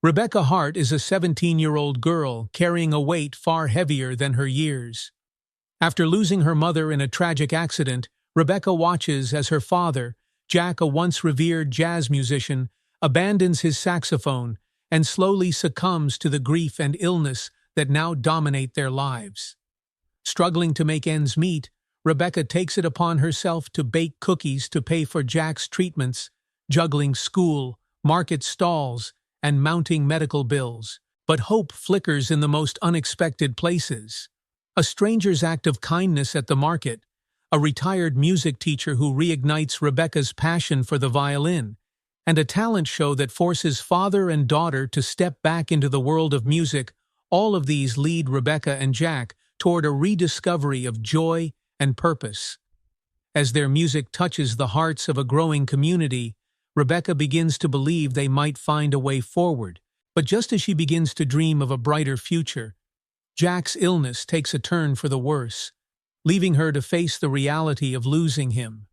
Rebecca Hart is a 17-year-old girl carrying a weight far heavier than her years. After losing her mother in a tragic accident, Rebecca watches as her father, Jack, a once revered jazz musician, abandons his saxophone and slowly succumbs to the grief and illness that now dominate their lives. Struggling to make ends meet, Rebecca takes it upon herself to bake cookies to pay for Jack's treatments, juggling school, market stalls, and mounting medical bills. But hope flickers in the most unexpected places. A stranger's act of kindness at the market, a retired music teacher who reignites Rebecca's passion for the violin, and a talent show that forces father and daughter to step back into the world of music. All of these lead Rebecca and Jack toward a rediscovery of joy and purpose. As their music touches the hearts of a growing community, Rebecca begins to believe they might find a way forward. But just as she begins to dream of a brighter future, Jack's illness takes a turn for the worse, leaving her to face the reality of losing him.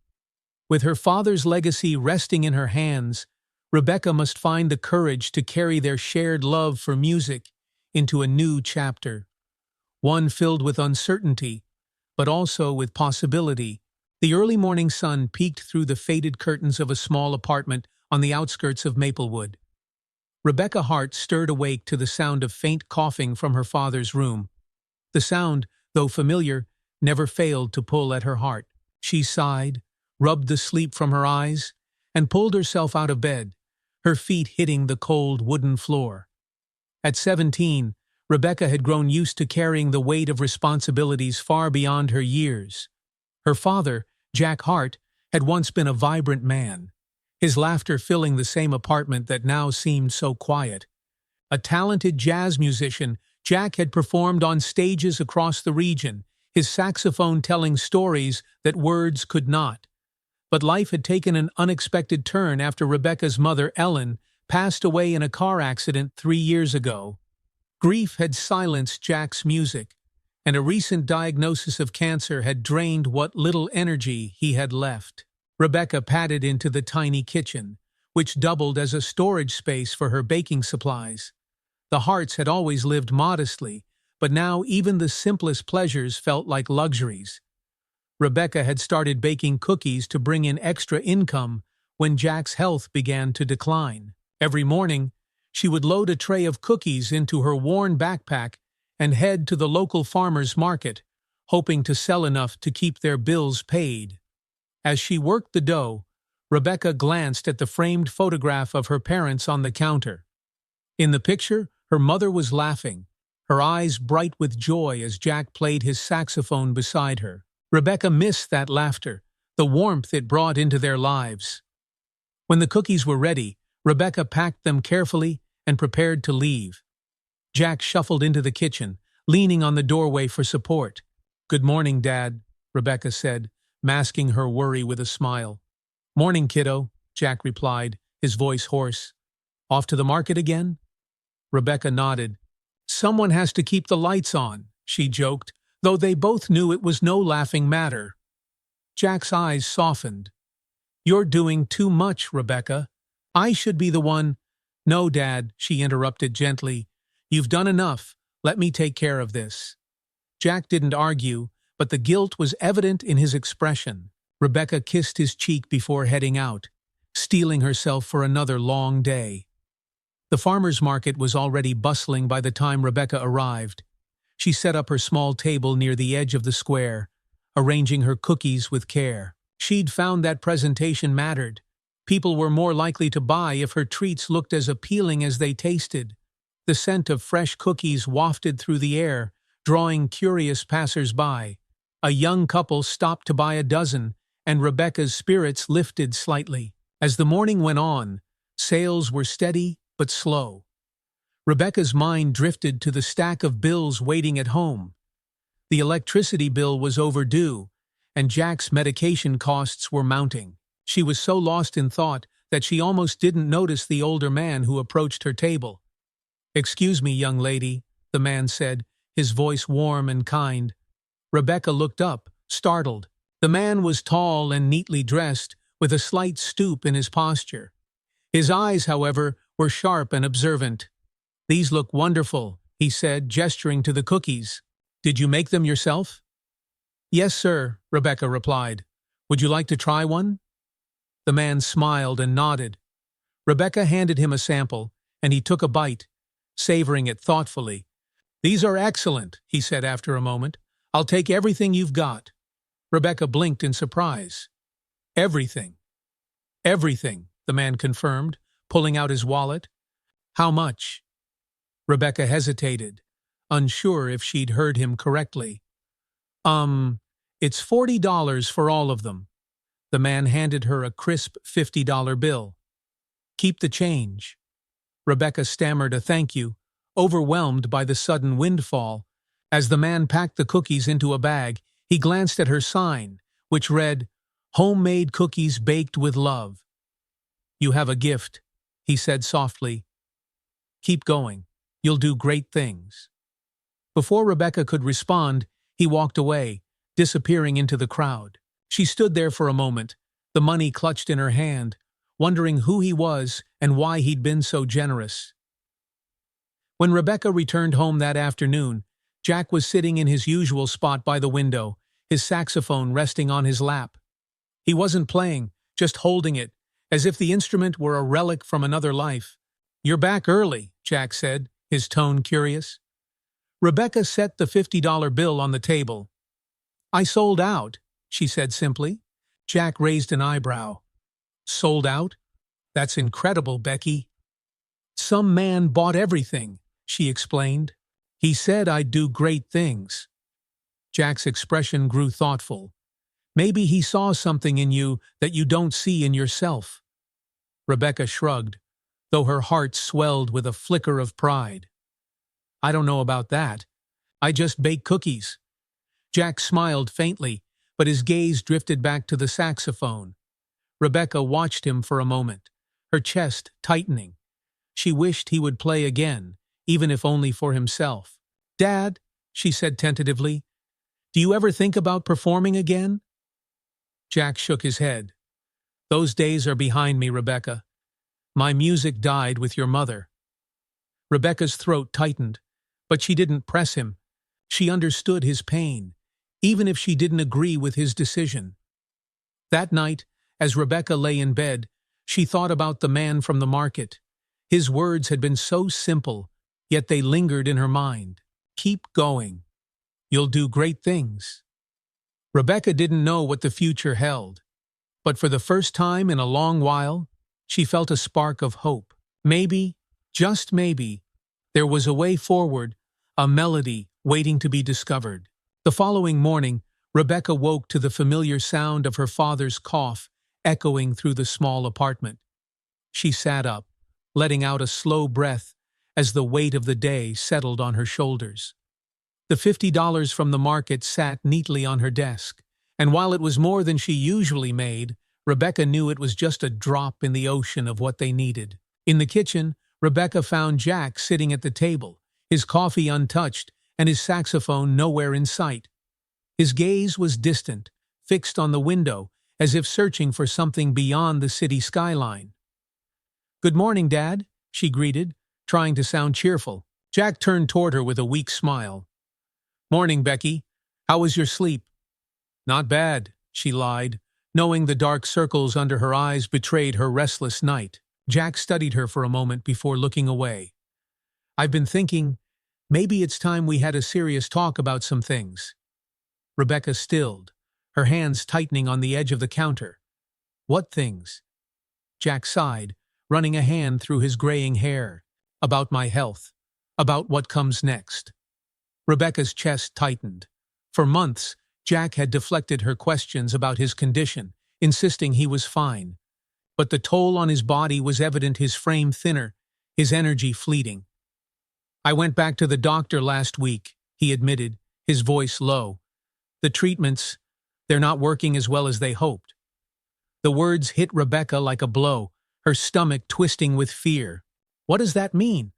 With her father's legacy resting in her hands, Rebecca must find the courage to carry their shared love for music into a new chapter. One filled with uncertainty, but also with possibility. The early morning sun peeked through the faded curtains of a small apartment on the outskirts of Maplewood. Rebecca Hart stirred awake to the sound of faint coughing from her father's room. The sound, though familiar, never failed to pull at her heart. She sighed, rubbed the sleep from her eyes, and pulled herself out of bed, her feet hitting the cold wooden floor. At 17, Rebecca had grown used to carrying the weight of responsibilities far beyond her years. Her father, Jack Hart, had once been a vibrant man, his laughter filling the same apartment that now seemed so quiet. A talented jazz musician, Jack had performed on stages across the region, his saxophone telling stories that words could not. But life had taken an unexpected turn after Rebecca's mother, Ellen, passed away in a car accident 3 years ago. Grief had silenced Jack's music, and a recent diagnosis of cancer had drained what little energy he had left. Rebecca padded into the tiny kitchen, which doubled as a storage space for her baking supplies. The Harts had always lived modestly, but now even the simplest pleasures felt like luxuries. Rebecca had started baking cookies to bring in extra income when Jack's health began to decline. Every morning, she would load a tray of cookies into her worn backpack and head to the local farmer's market, hoping to sell enough to keep their bills paid. As she worked the dough, Rebecca glanced at the framed photograph of her parents on the counter. In the picture, her mother was laughing, her eyes bright with joy as Jack played his saxophone beside her. Rebecca missed that laughter, the warmth it brought into their lives. When the cookies were ready, Rebecca packed them carefully and prepared to leave. Jack shuffled into the kitchen, leaning on the doorway for support. "Good morning, Dad," Rebecca said, masking her worry with a smile. "Morning, kiddo," Jack replied, his voice hoarse. "Off to the market again?" Rebecca nodded. "Someone has to keep the lights on," she joked, though they both knew it was no laughing matter. Jack's eyes softened. "You're doing too much, Rebecca. I should be the one—" "No, Dad," she interrupted gently. "You've done enough. Let me take care of this." Jack didn't argue, but the guilt was evident in his expression. Rebecca kissed his cheek before heading out, steeling herself for another long day. The farmer's market was already bustling by the time Rebecca arrived. She set up her small table near the edge of the square, arranging her cookies with care. She'd found that presentation mattered. People were more likely to buy if her treats looked as appealing as they tasted. The scent of fresh cookies wafted through the air, drawing curious passers-by. A young couple stopped to buy a dozen, and Rebecca's spirits lifted slightly. As the morning went on, sales were steady but slow. Rebecca's mind drifted to the stack of bills waiting at home. The electricity bill was overdue, and Jack's medication costs were mounting. She was so lost in thought that she almost didn't notice the older man who approached her table. "Excuse me, young lady," the man said, his voice warm and kind. Rebecca looked up, startled. The man was tall and neatly dressed, with a slight stoop in his posture. His eyes, however, were sharp and observant. "These look wonderful," he said, gesturing to the cookies. "Did you make them yourself?" "Yes, sir," Rebecca replied. "Would you like to try one?" The man smiled and nodded. Rebecca handed him a sample, and he took a bite, savoring it thoughtfully. "These are excellent," he said after a moment. "I'll take everything you've got." Rebecca blinked in surprise. "Everything." "Everything," the man confirmed, pulling out his wallet. "How much?" Rebecca hesitated, unsure if she'd heard him correctly. It's $40 for all of them." The man handed her a crisp $50 bill. "Keep the change." Rebecca stammered a thank you, overwhelmed by the sudden windfall. As the man packed the cookies into a bag, he glanced at her sign, which read, "Homemade cookies baked with love." "You have a gift," he said softly. "Keep going. You'll do great things." Before Rebecca could respond, he walked away, disappearing into the crowd. She stood there for a moment, the money clutched in her hand, wondering who he was and why he'd been so generous. When Rebecca returned home that afternoon, Jack was sitting in his usual spot by the window, his saxophone resting on his lap. He wasn't playing, just holding it, as if the instrument were a relic from another life. "You're back early," Jack said, his tone curious. Rebecca set the $50 bill on the table. "I sold out," she said simply. Jack raised an eyebrow. "Sold out? That's incredible, Becky." "Some man bought everything," she explained. "He said I'd do great things." Jack's expression grew thoughtful. "Maybe he saw something in you that you don't see in yourself." Rebecca shrugged, though her heart swelled with a flicker of pride. "I don't know about that. I just bake cookies." Jack smiled faintly, but his gaze drifted back to the saxophone. Rebecca watched him for a moment, her chest tightening. She wished he would play again, even if only for himself. "Dad," she said tentatively, "do you ever think about performing again?" Jack shook his head. "Those days are behind me, Rebecca. My music died with your mother." Rebecca's throat tightened, but she didn't press him. She understood his pain, even if she didn't agree with his decision. That night, as Rebecca lay in bed, she thought about the man from the market. His words had been so simple, yet they lingered in her mind. "Keep going. You'll do great things." Rebecca didn't know what the future held, but for the first time in a long while, she felt a spark of hope. Maybe, just maybe, there was a way forward, a melody waiting to be discovered. The following morning, Rebecca woke to the familiar sound of her father's cough echoing through the small apartment. She sat up, letting out a slow breath as the weight of the day settled on her shoulders. The $50 from the market sat neatly on her desk, and while it was more than she usually made, Rebecca knew it was just a drop in the ocean of what they needed. In the kitchen, Rebecca found Jack sitting at the table, his coffee untouched and his saxophone nowhere in sight. His gaze was distant, fixed on the window, as if searching for something beyond the city skyline. "Good morning, Dad," she greeted, trying to sound cheerful. Jack turned toward her with a weak smile. "Morning, Becky. How was your sleep?" "Not bad," she lied, knowing the dark circles under her eyes betrayed her restless night. Jack studied her for a moment before looking away. "I've been thinking, maybe it's time we had a serious talk about some things." Rebecca stilled, her hands tightening on the edge of the counter. "What things?" Jack sighed, running a hand through his graying hair. "About my health. About what comes next." Rebecca's chest tightened. For months, Jack had deflected her questions about his condition, insisting he was fine. But the toll on his body was evident, his frame thinner, his energy fleeting. "I went back to the doctor last week," he admitted, his voice low. "The treatments, they're not working as well as they hoped." The words hit Rebecca like a blow, her stomach twisting with fear. "What does that mean?"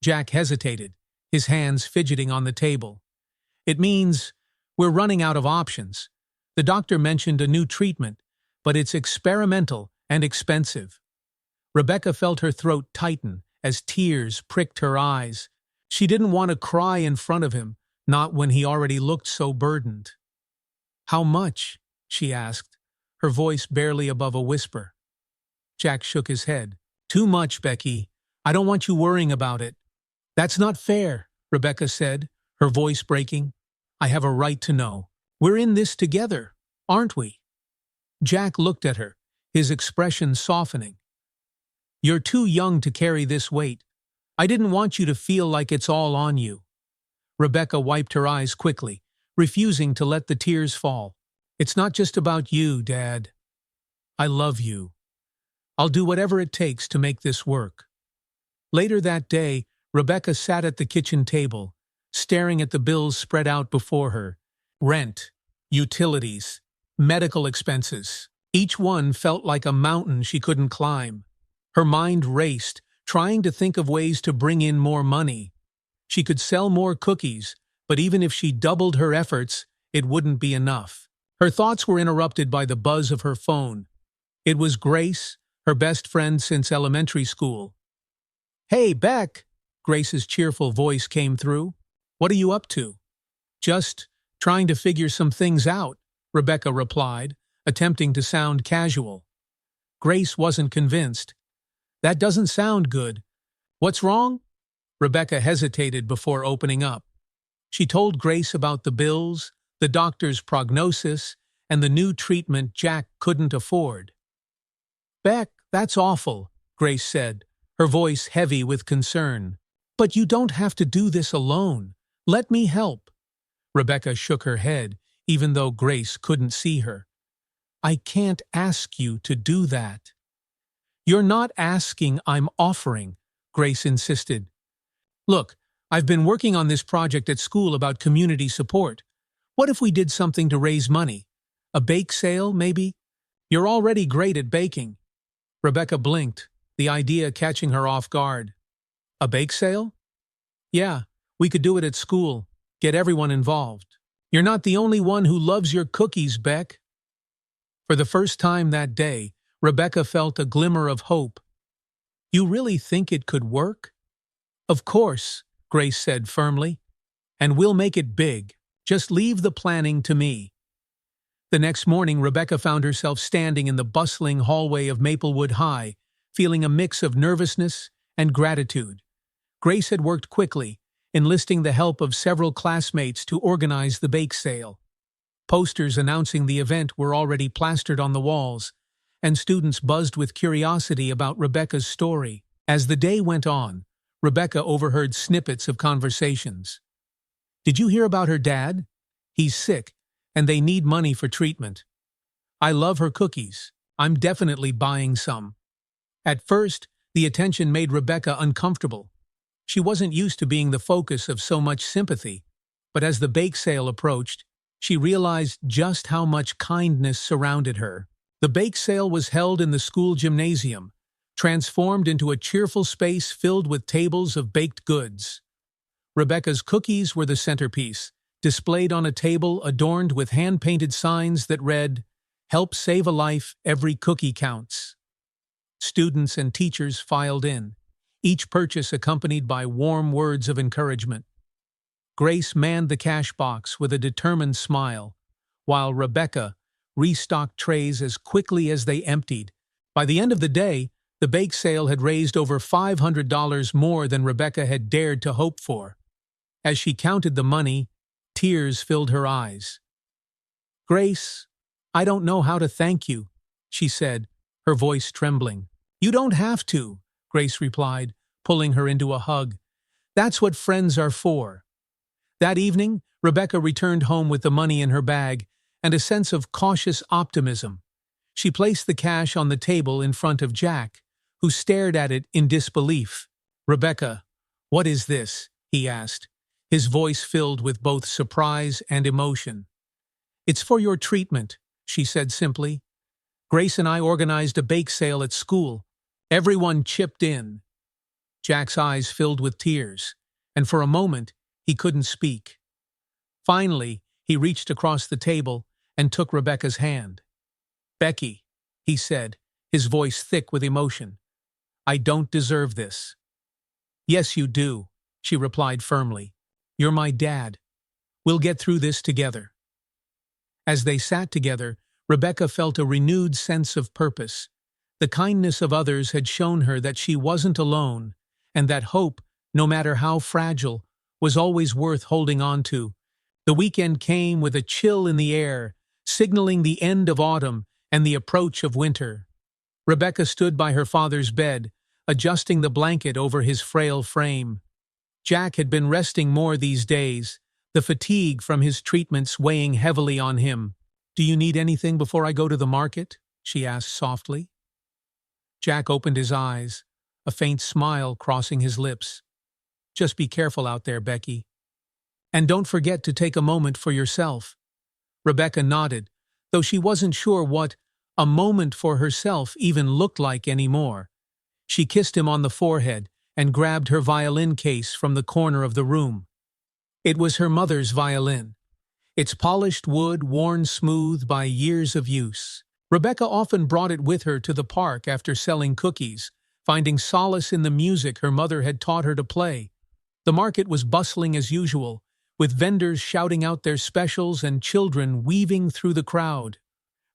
Jack hesitated, his hands fidgeting on the table. "It means we're running out of options. The doctor mentioned a new treatment, but it's experimental and expensive." Rebecca felt her throat tighten as tears pricked her eyes. She didn't want to cry in front of him, not when he already looked so burdened. "How much?" she asked, her voice barely above a whisper. Jack shook his head. "Too much, Becky. I don't want you worrying about it." "That's not fair," Rebecca said, her voice breaking. "I have a right to know. We're in this together, aren't we?" Jack looked at her, his expression softening. "You're too young to carry this weight. I didn't want you to feel like it's all on you." Rebecca wiped her eyes quickly, refusing to let the tears fall. "It's not just about you, Dad. I love you. I'll do whatever it takes to make this work." Later that day, Rebecca sat at the kitchen table, staring at the bills spread out before her. Rent, utilities, medical expenses. Each one felt like a mountain she couldn't climb. Her mind raced, trying to think of ways to bring in more money. She could sell more cookies, but even if she doubled her efforts, it wouldn't be enough. Her thoughts were interrupted by the buzz of her phone. It was Grace, her best friend since elementary school. "Hey, Beck!" Grace's cheerful voice came through. "What are you up to?" "Just trying to figure some things out," Rebecca replied, attempting to sound casual. Grace wasn't convinced. "That doesn't sound good. What's wrong?" Rebecca hesitated before opening up. She told Grace about the bills, the doctor's prognosis, and the new treatment Jack couldn't afford. "Beck, that's awful," Grace said, her voice heavy with concern. "But you don't have to do this alone. Let me help." Rebecca shook her head, even though Grace couldn't see her. "I can't ask you to do that." "You're not asking, I'm offering," Grace insisted. "Look, I've been working on this project at school about community support. What if we did something to raise money? A bake sale, maybe? You're already great at baking." Rebecca blinked, the idea catching her off guard. "A bake sale?" "Yeah, we could do it at school, get everyone involved. You're not the only one who loves your cookies, Beck." For the first time that day, Rebecca felt a glimmer of hope. "You really think it could work?" "Of course," Grace said firmly. "And we'll make it big. Just leave the planning to me." The next morning, Rebecca found herself standing in the bustling hallway of Maplewood High, feeling a mix of nervousness and gratitude. Grace had worked quickly, enlisting the help of several classmates to organize the bake sale. Posters announcing the event were already plastered on the walls, and students buzzed with curiosity about Rebecca's story. As the day went on, Rebecca overheard snippets of conversations. "Did you hear about her dad? He's sick, and they need money for treatment. I love her cookies. I'm definitely buying some." At first, the attention made Rebecca uncomfortable. She wasn't used to being the focus of so much sympathy, but as the bake sale approached, she realized just how much kindness surrounded her. The bake sale was held in the school gymnasium, transformed into a cheerful space filled with tables of baked goods. Rebecca's cookies were the centerpiece, displayed on a table adorned with hand-painted signs that read, "Help save a life, every cookie counts." Students and teachers filed in, each purchase accompanied by warm words of encouragement. Grace manned the cash box with a determined smile, while Rebecca restocked trays as quickly as they emptied. By the end of the day, the bake sale had raised over $500 more than Rebecca had dared to hope for. As she counted the money, tears filled her eyes. "Grace, I don't know how to thank you," she said, her voice trembling. "You don't have to," Grace replied, pulling her into a hug. "That's what friends are for." That evening, Rebecca returned home with the money in her bag and a sense of cautious optimism. She placed the cash on the table in front of Jack, who stared at it in disbelief. "Rebecca, what is this?" he asked, his voice filled with both surprise and emotion. "It's for your treatment," she said simply. "Grace and I organized a bake sale at school. Everyone chipped in." Jack's eyes filled with tears, and for a moment he couldn't speak. Finally, he reached across the table and took Rebecca's hand. "Becky," he said, his voice thick with emotion, "I don't deserve this. Yes, you do, she replied firmly. You're my dad. We'll get through this together. As they sat together, Rebecca felt a renewed sense of purpose. The kindness of others had shown her that she wasn't alone, and that hope, no matter how fragile, was always worth holding on to. The weekend came with a chill in the air, signaling the end of autumn and the approach of winter. Rebecca stood by her father's bed, adjusting the blanket over his frail frame. Jack had been resting more these days, the fatigue from his treatments weighing heavily on him. "Do you need anything before I go to the market?" she asked softly. Jack opened his eyes, a faint smile crossing his lips. "Just be careful out there, Becky. And don't forget to take a moment for yourself." Rebecca nodded, though she wasn't sure what a moment for herself even looked like anymore. She kissed him on the forehead and grabbed her violin case from the corner of the room. It was her mother's violin, its polished wood worn smooth by years of use. Rebecca often brought it with her to the park after selling cookies, finding solace in the music her mother had taught her to play. The market was bustling as usual, with vendors shouting out their specials and children weaving through the crowd.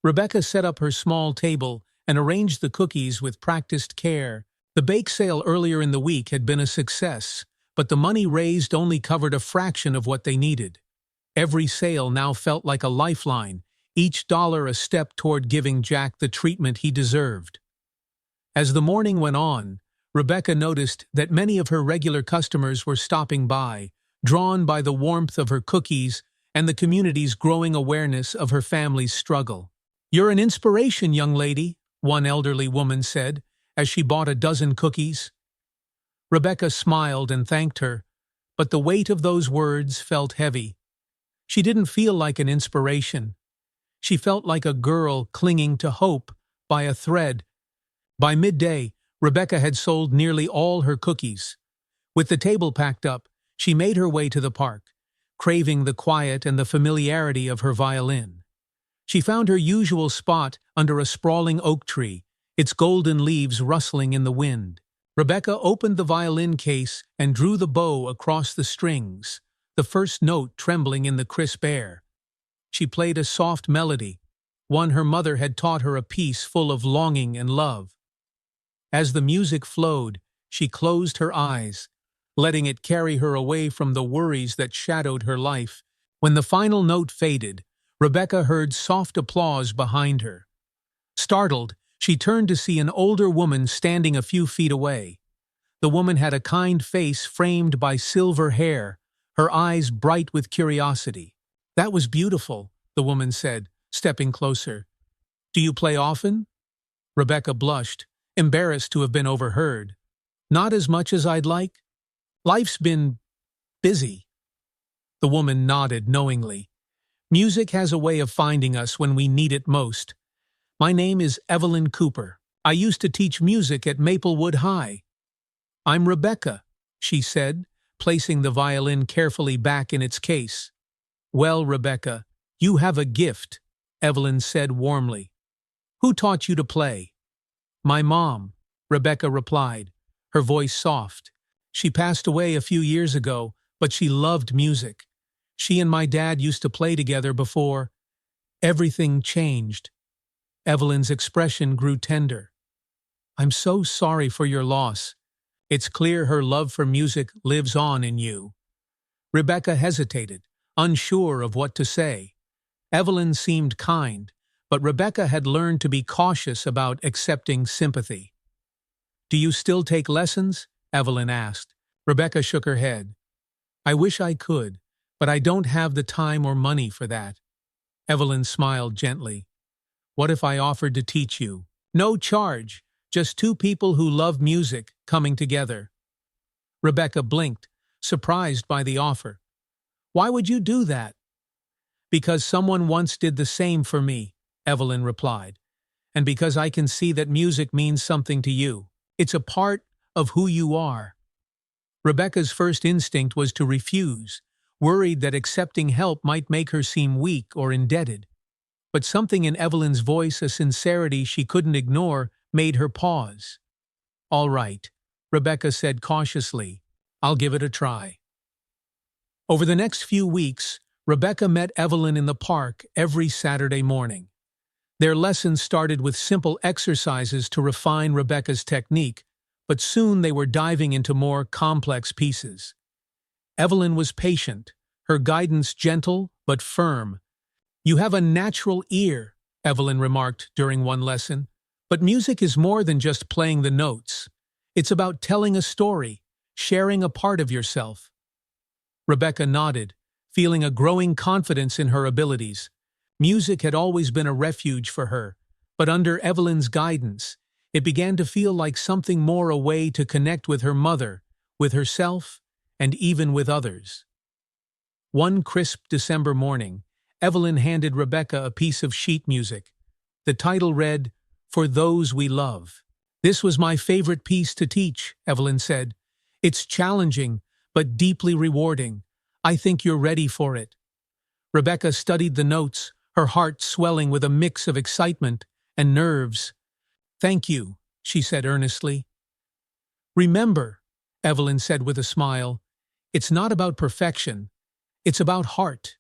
Rebecca set up her small table and arranged the cookies with practiced care. The bake sale earlier in the week had been a success, but the money raised only covered a fraction of what they needed. Every sale now felt like a lifeline, each dollar a step toward giving Jack the treatment he deserved. As the morning went on, Rebecca noticed that many of her regular customers were stopping by, drawn by the warmth of her cookies and the community's growing awareness of her family's struggle. "You're an inspiration, young lady," one elderly woman said, as she bought a dozen cookies. Rebecca smiled and thanked her, but the weight of those words felt heavy. She didn't feel like an inspiration. She felt like a girl clinging to hope by a thread. By midday, Rebecca had sold nearly all her cookies. With the table packed up, she made her way to the park, craving the quiet and the familiarity of her violin. She found her usual spot under a sprawling oak tree, its golden leaves rustling in the wind. Rebecca opened the violin case and drew the bow across the strings, the first note trembling in the crisp air. She played a soft melody, one her mother had taught her, a piece full of longing and love. As the music flowed, she closed her eyes, letting it carry her away from the worries that shadowed her life. When the final note faded, Rebecca heard soft applause behind her. Startled, she turned to see an older woman standing a few feet away. The woman had a kind face framed by silver hair, her eyes bright with curiosity. "That was beautiful," the woman said, stepping closer. "Do you play often?" Rebecca blushed, embarrassed to have been overheard. "Not as much as I'd like. Life's been busy." The woman nodded knowingly. "Music has a way of finding us when we need it most. My name is Evelyn Cooper. I used to teach music at Maplewood High." "I'm Rebecca," she said, placing the violin carefully back in its case. "Well, Rebecca, you have a gift," Evelyn said warmly. "Who taught you to play?" "My mom," Rebecca replied, her voice soft. "She passed away a few years ago, but she loved music. She and my dad used to play together before everything changed." Evelyn's expression grew tender. "I'm so sorry for your loss. It's clear her love for music lives on in you." Rebecca hesitated, unsure of what to say. Evelyn seemed kind, but Rebecca had learned to be cautious about accepting sympathy. "Do you still take lessons?" Evelyn asked. Rebecca shook her head. "I wish I could, but I don't have the time or money for that." Evelyn smiled gently. "What if I offered to teach you? No charge, just two people who love music coming together." Rebecca blinked, surprised by the offer. "Why would you do that?" "Because someone once did the same for me," Evelyn replied, "and because I can see that music means something to you. It's a part of who you are." Rebecca's first instinct was to refuse, worried that accepting help might make her seem weak or indebted. But something in Evelyn's voice, a sincerity she couldn't ignore, made her pause. "All right," Rebecca said cautiously. I'll give it a try. Over the next few weeks, Rebecca met Evelyn in the park every Saturday morning. Their lessons started with simple exercises to refine Rebecca's technique, but soon they were diving into more complex pieces. Evelyn was patient, her guidance gentle but firm. You have a natural ear, Evelyn remarked during one lesson, but music is more than just playing the notes. It's about telling a story, sharing a part of yourself. Rebecca nodded, feeling a growing confidence in her abilities. Music had always been a refuge for her, but under Evelyn's guidance, it began to feel like something more, a way to connect with her mother, with herself, and even with others. One crisp December morning, Evelyn handed Rebecca a piece of sheet music. The title read, "For Those We Love." "This was my favorite piece to teach," Evelyn said. "It's challenging, but deeply rewarding. I think you're ready for it." Rebecca studied the notes, her heart swelling with a mix of excitement and nerves. "Thank you," she said earnestly. "Remember," Evelyn said with a smile, "it's not about perfection. It's about heart."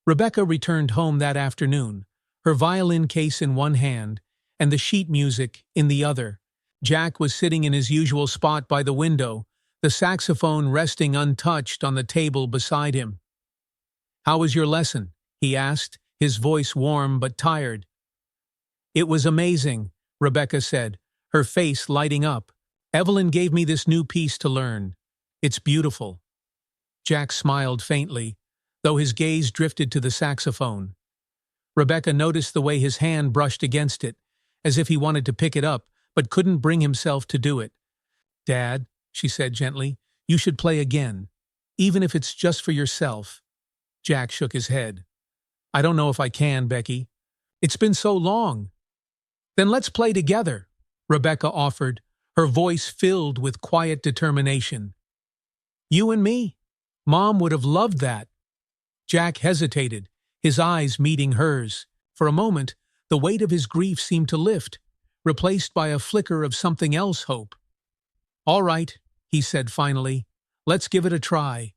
Rebecca returned home that afternoon, her violin case in one hand and the sheet music in the other. Jack was sitting in his usual spot by the window, the saxophone resting untouched on the table beside him. "How was your lesson?" he asked, his voice warm but tired. "It was amazing," Rebecca said, her face lighting up. "Evelyn gave me this new piece to learn. It's beautiful." Jack smiled faintly, though his gaze drifted to the saxophone. Rebecca noticed the way his hand brushed against it, as if he wanted to pick it up, but couldn't bring himself to do it. "Dad," she said gently, "you should play again, even if it's just for yourself." Jack shook his head. "I don't know if I can, Becky. It's been so long." "Then let's play together," Rebecca offered, her voice filled with quiet determination. "You and me. Mom would have loved that." Jack hesitated, his eyes meeting hers. For a moment, the weight of his grief seemed to lift, replaced by a flicker of something else, hope. "All right," he said finally. "Let's give it a try."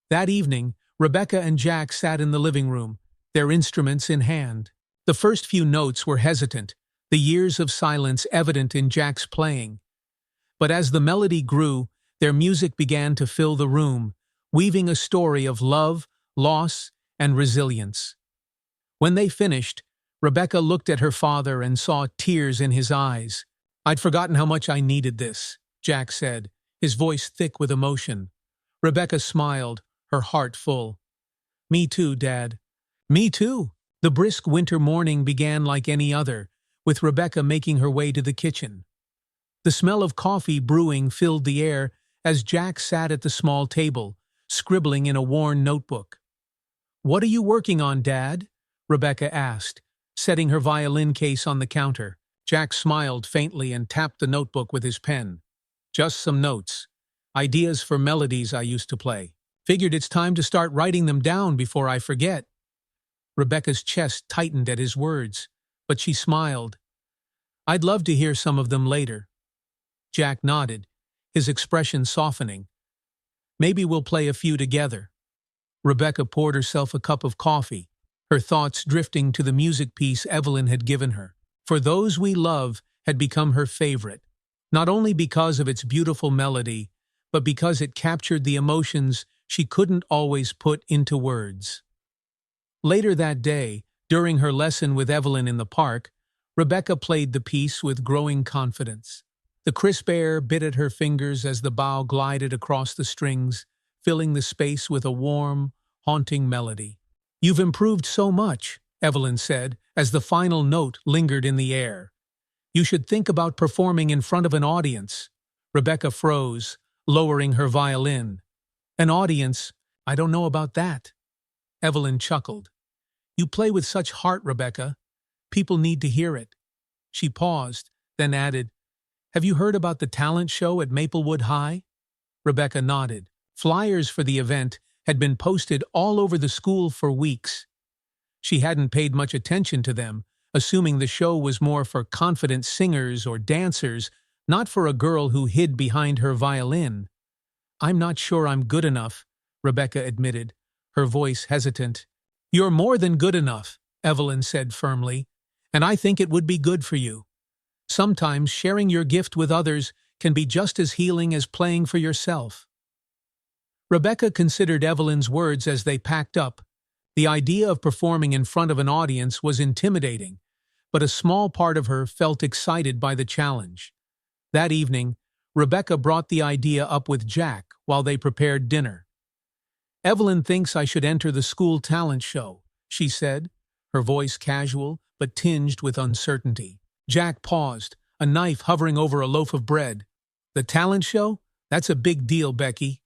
That evening, Rebecca and Jack sat in the living room, their instruments in hand. The first few notes were hesitant, the years of silence evident in Jack's playing. But as the melody grew, their music began to fill the room, weaving a story of love, loss, and resilience. When they finished, Rebecca looked at her father and saw tears in his eyes. "I'd forgotten how much I needed this," Jack said, his voice thick with emotion. Rebecca smiled, her heart full. "Me too, Dad." "Me too." The brisk winter morning began like any other, with Rebecca making her way to the kitchen. The smell of coffee brewing filled the air as Jack sat at the small table, scribbling in a worn notebook. "What are you working on, Dad?" Rebecca asked, setting her violin case on the counter. Jack smiled faintly and tapped the notebook with his pen. "Just some notes. Ideas for melodies I used to play. Figured it's time to start writing them down before I forget." Rebecca's chest tightened at his words, but she smiled. "I'd love to hear some of them later." Jack nodded, his expression softening. "Maybe we'll play a few together." Rebecca poured herself a cup of coffee, her thoughts drifting to the music piece Evelyn had given her. "For Those We Love" had become her favorite, not only because of its beautiful melody, but because it captured the emotions she couldn't always put into words. Later that day, during her lesson with Evelyn in the park, Rebecca played the piece with growing confidence. The crisp air bit at her fingers as the bow glided across the strings, filling the space with a warm, haunting melody. "You've improved so much," Evelyn said, as the final note lingered in the air. "You should think about performing in front of an audience." Rebecca froze, lowering her violin. "An audience? I don't know about that." Evelyn chuckled. "You play with such heart, Rebecca. People need to hear it." She paused, then added, "Have you heard about the talent show at Maplewood High?" Rebecca nodded. Flyers for the event had been posted all over the school for weeks. She hadn't paid much attention to them, assuming the show was more for confident singers or dancers, not for a girl who hid behind her violin. "I'm not sure I'm good enough," Rebecca admitted, her voice hesitant. "You're more than good enough," Evelyn said firmly, "and I think it would be good for you. Sometimes sharing your gift with others can be just as healing as playing for yourself." Rebecca considered Evelyn's words as they packed up. The idea of performing in front of an audience was intimidating, but a small part of her felt excited by the challenge. That evening, Rebecca brought the idea up with Jack while they prepared dinner. "Evelyn thinks I should enter the school talent show," she said, her voice casual but tinged with uncertainty. Jack paused, a knife hovering over a loaf of bread. "The talent show? That's a big deal, Becky."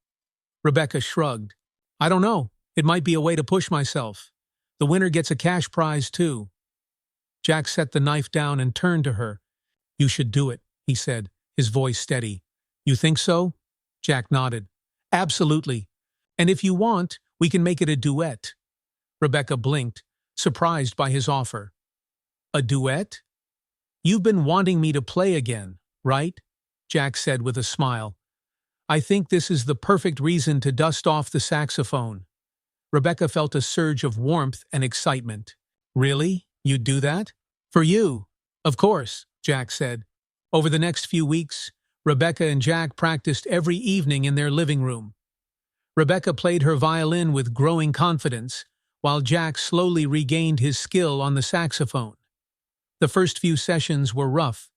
Rebecca shrugged. "I don't know. It might be a way to push myself. The winner gets a cash prize, too." Jack set the knife down and turned to her. "You should do it," he said, his voice steady. "You think so?" Jack nodded. "Absolutely. And if you want, we can make it a duet." Rebecca blinked, surprised by his offer. "A duet? You've been wanting me to play again, right?" Jack said with a smile. "I think this is the perfect reason to dust off the saxophone." Rebecca felt a surge of warmth and excitement. "Really? You'd do that?" "For you." "Of course," Jack said. Over the next few weeks, Rebecca and Jack practiced every evening in their living room. Rebecca played her violin with growing confidence, while Jack slowly regained his skill on the saxophone. The first few sessions were rough.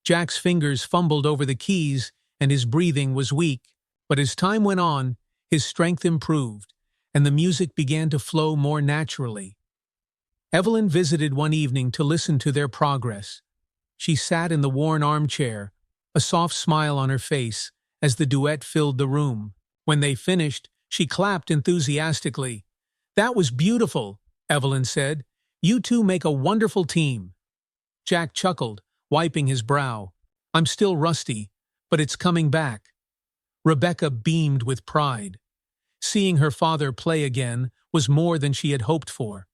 Jack's fingers fumbled over the keys and his breathing was weak, but as time went on, his strength improved, and the music began to flow more naturally. Evelyn visited one evening to listen to their progress. She sat in the worn armchair, a soft smile on her face, as the duet filled the room. When they finished, she clapped enthusiastically. "That was beautiful," Evelyn said. "You two make a wonderful team." Jack chuckled, wiping his brow. "I'm still rusty, but it's coming back." Rebecca beamed with pride. Seeing her father play again was more than she had hoped for.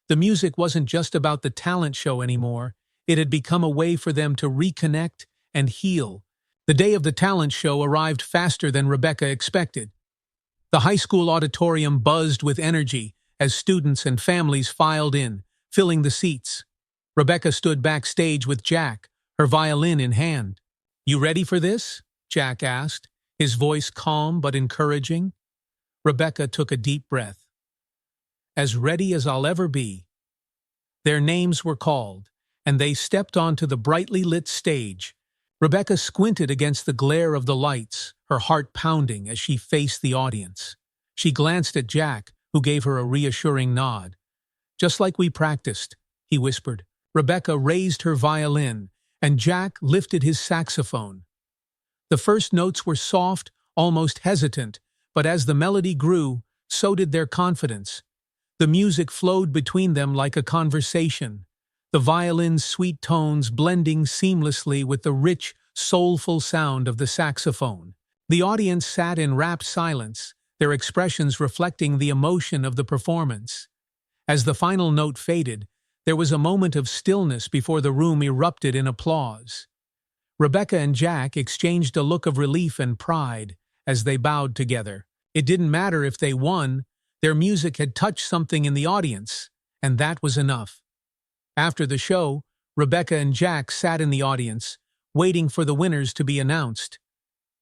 The music wasn't just about the talent show anymore. It had become a way for them to reconnect and heal. The day of the talent show arrived faster than Rebecca expected. The high school auditorium buzzed with energy as students and families filed in, filling the seats. Rebecca stood backstage with Jack, her violin in hand. "You ready for this?" Jack asked, his voice calm but encouraging. Rebecca took a deep breath. "As ready as I'll ever be." Their names were called, and they stepped onto the brightly lit stage. Rebecca squinted against the glare of the lights, her heart pounding as she faced the audience. She glanced at Jack, who gave her a reassuring nod. "Just like we practiced," he whispered. Rebecca raised her violin, and Jack lifted his saxophone. The first notes were soft, almost hesitant, but as the melody grew, so did their confidence. The music flowed between them like a conversation, the violin's sweet tones blending seamlessly with the rich, soulful sound of the saxophone. The audience sat in rapt silence, their expressions reflecting the emotion of the performance. As the final note faded, there was a moment of stillness before the room erupted in applause. Rebecca and Jack exchanged a look of relief and pride as they bowed together. It didn't matter if they won, their music had touched something in the audience, and that was enough. After the show, Rebecca and Jack sat in the audience, waiting for the winners to be announced.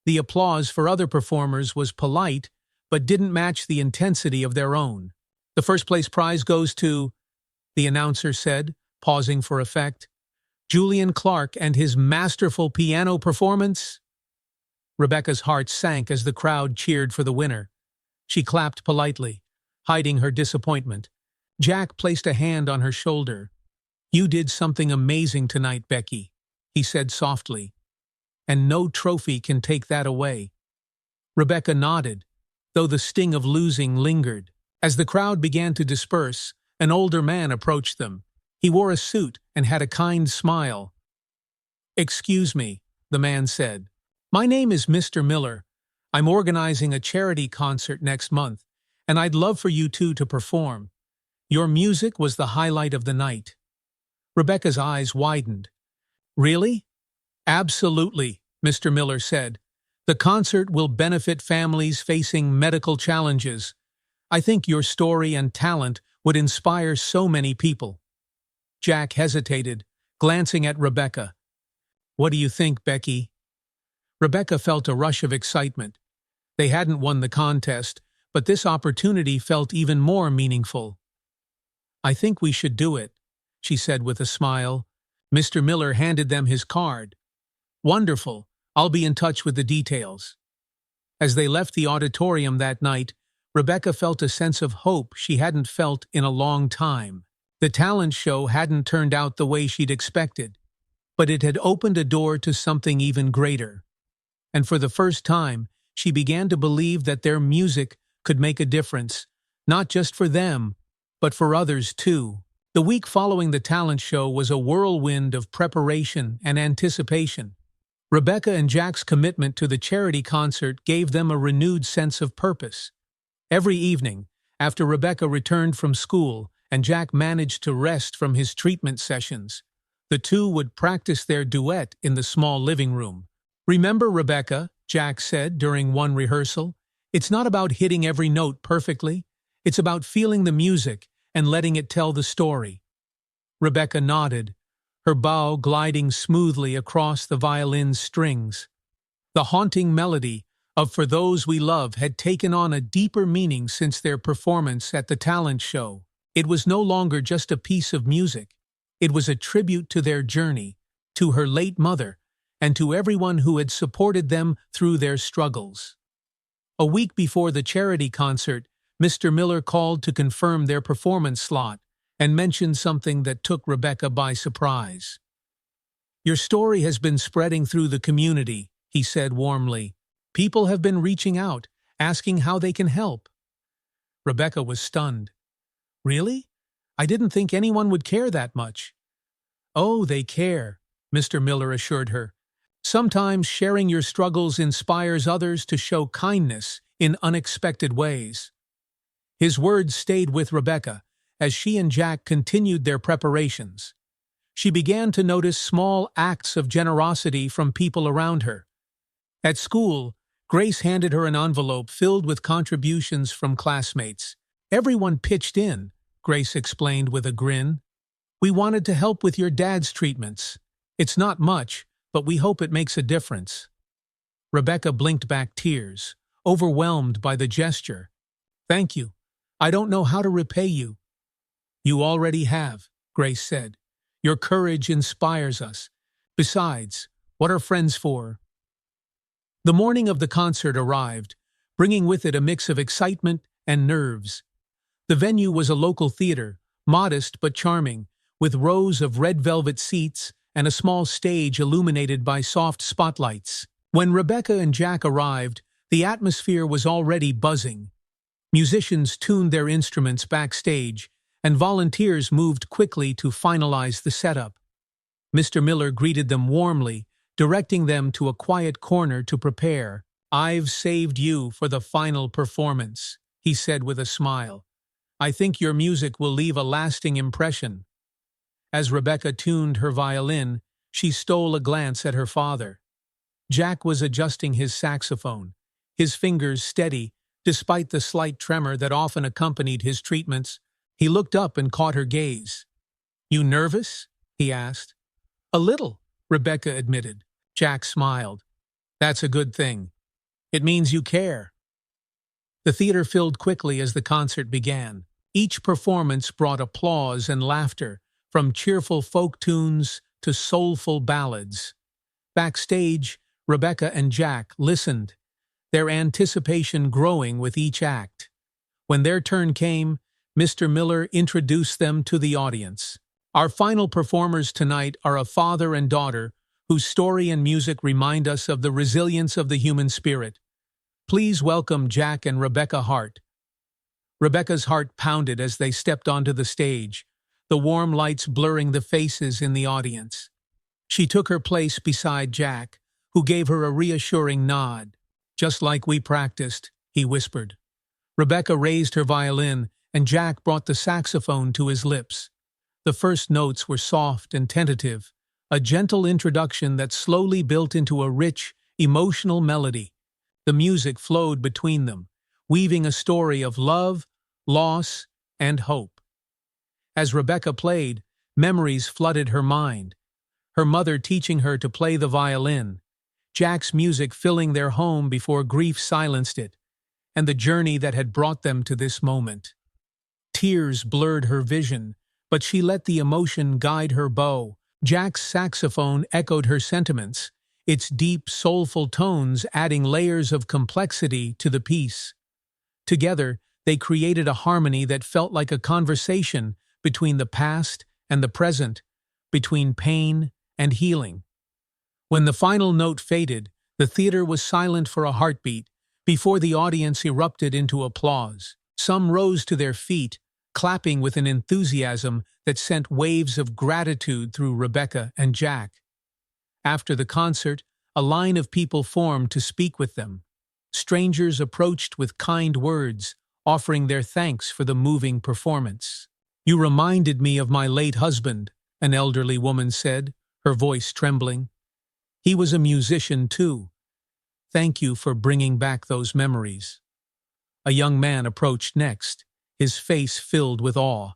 The applause for other performers was polite, but didn't match the intensity of their own. "The first place prize goes to," the announcer said, pausing for effect, "Julian Clark and his masterful piano performance." Rebecca's heart sank as the crowd cheered for the winner. She clapped politely, hiding her disappointment. Jack placed a hand on her shoulder. "You did something amazing tonight, Becky," he said softly. "And no trophy can take that away." Rebecca nodded, though the sting of losing lingered. As the crowd began to disperse, an older man approached them. He wore a suit and had a kind smile. "Excuse me," the man said. "My name is Mr. Miller. I'm organizing a charity concert next month, and I'd love for you two to perform. Your music was the highlight of the night." Rebecca's eyes widened. "Really?" "Absolutely," Mr. Miller said. "The concert will benefit families facing medical challenges. I think your story and talent would inspire so many people." Jack hesitated, glancing at Rebecca. "What do you think, Becky?" Rebecca felt a rush of excitement. They hadn't won the contest, but this opportunity felt even more meaningful. "I think we should do it," she said with a smile. Mr. Miller handed them his card. "Wonderful. I'll be in touch with the details." As they left the auditorium that night, Rebecca felt a sense of hope she hadn't felt in a long time. The talent show hadn't turned out the way she'd expected, but it had opened a door to something even greater. And for the first time, she began to believe that their music could make a difference, not just for them, but for others too. The week following the talent show was a whirlwind of preparation and anticipation. Rebecca and Jack's commitment to the charity concert gave them a renewed sense of purpose. Every evening, after Rebecca returned from school and Jack managed to rest from his treatment sessions, the two would practice their duet in the small living room. "Remember, Rebecca," Jack said during one rehearsal, "it's not about hitting every note perfectly. It's about feeling the music and letting it tell the story." Rebecca nodded, her bow gliding smoothly across the violin's strings. The haunting melody of "For Those We Love" had taken on a deeper meaning since their performance at the talent show. It was no longer just a piece of music. It was a tribute to their journey, to her late mother, and to everyone who had supported them through their struggles. A week before the charity concert, Mr. Miller called to confirm their performance slot and mentioned something that took Rebecca by surprise. "Your story has been spreading through the community," he said warmly. "People have been reaching out, asking how they can help." Rebecca was stunned. "Really? I didn't think anyone would care that much." "Oh, they care," Mr. Miller assured her. "Sometimes sharing your struggles inspires others to show kindness in unexpected ways." His words stayed with Rebecca as she and Jack continued their preparations. She began to notice small acts of generosity from people around her. At school, Grace handed her an envelope filled with contributions from classmates. "Everyone pitched in," Grace explained with a grin. "We wanted to help with your dad's treatments. It's not much, but we hope it makes a difference." Rebecca blinked back tears, overwhelmed by the gesture. "Thank you. I don't know how to repay you." "You already have," Grace said. "Your courage inspires us. Besides, what are friends for?" The morning of the concert arrived, bringing with it a mix of excitement and nerves. The venue was a local theater, modest but charming, with rows of red velvet seats and a small stage illuminated by soft spotlights. When Rebecca and Jack arrived, the atmosphere was already buzzing. Musicians tuned their instruments backstage, and volunteers moved quickly to finalize the setup. Mr. Miller greeted them warmly, directing them to a quiet corner to prepare. "I've saved you for the final performance," he said with a smile. "I think your music will leave a lasting impression." As Rebecca tuned her violin, she stole a glance at her father. Jack was adjusting his saxophone, his fingers steady despite the slight tremor that often accompanied his treatments. He looked up and caught her gaze. "You nervous?" he asked. "A little," Rebecca admitted. Jack smiled. "That's a good thing. It means you care." The theater filled quickly as the concert began. Each performance brought applause and laughter, from cheerful folk tunes to soulful ballads. Backstage, Rebecca and Jack listened, their anticipation growing with each act. When their turn came, Mr. Miller introduced them to the audience. "Our final performers tonight are a father and daughter whose story and music remind us of the resilience of the human spirit. Please welcome Jack and Rebecca Hart." Rebecca's heart pounded as they stepped onto the stage, the warm lights blurring the faces in the audience. She took her place beside Jack, who gave her a reassuring nod. "Just like we practiced," he whispered. Rebecca raised her violin, and Jack brought the saxophone to his lips. The first notes were soft and tentative, a gentle introduction that slowly built into a rich, emotional melody. The music flowed between them, weaving a story of love, loss, and hope. As Rebecca played, memories flooded her mind. Her mother teaching her to play the violin, Jack's music filling their home before grief silenced it, and the journey that had brought them to this moment. Tears blurred her vision, but she let the emotion guide her bow. Jack's saxophone echoed her sentiments, its deep, soulful tones adding layers of complexity to the piece. Together, they created a harmony that felt like a conversation between the past and the present, between pain and healing. When the final note faded, the theater was silent for a heartbeat before the audience erupted into applause. Some rose to their feet, clapping with an enthusiasm that sent waves of gratitude through Rebecca and Jack. After the concert, a line of people formed to speak with them. Strangers approached with kind words, offering their thanks for the moving performance. "You reminded me of my late husband," an elderly woman said, her voice trembling. "He was a musician too. Thank you for bringing back those memories." A young man approached next, his face filled with awe.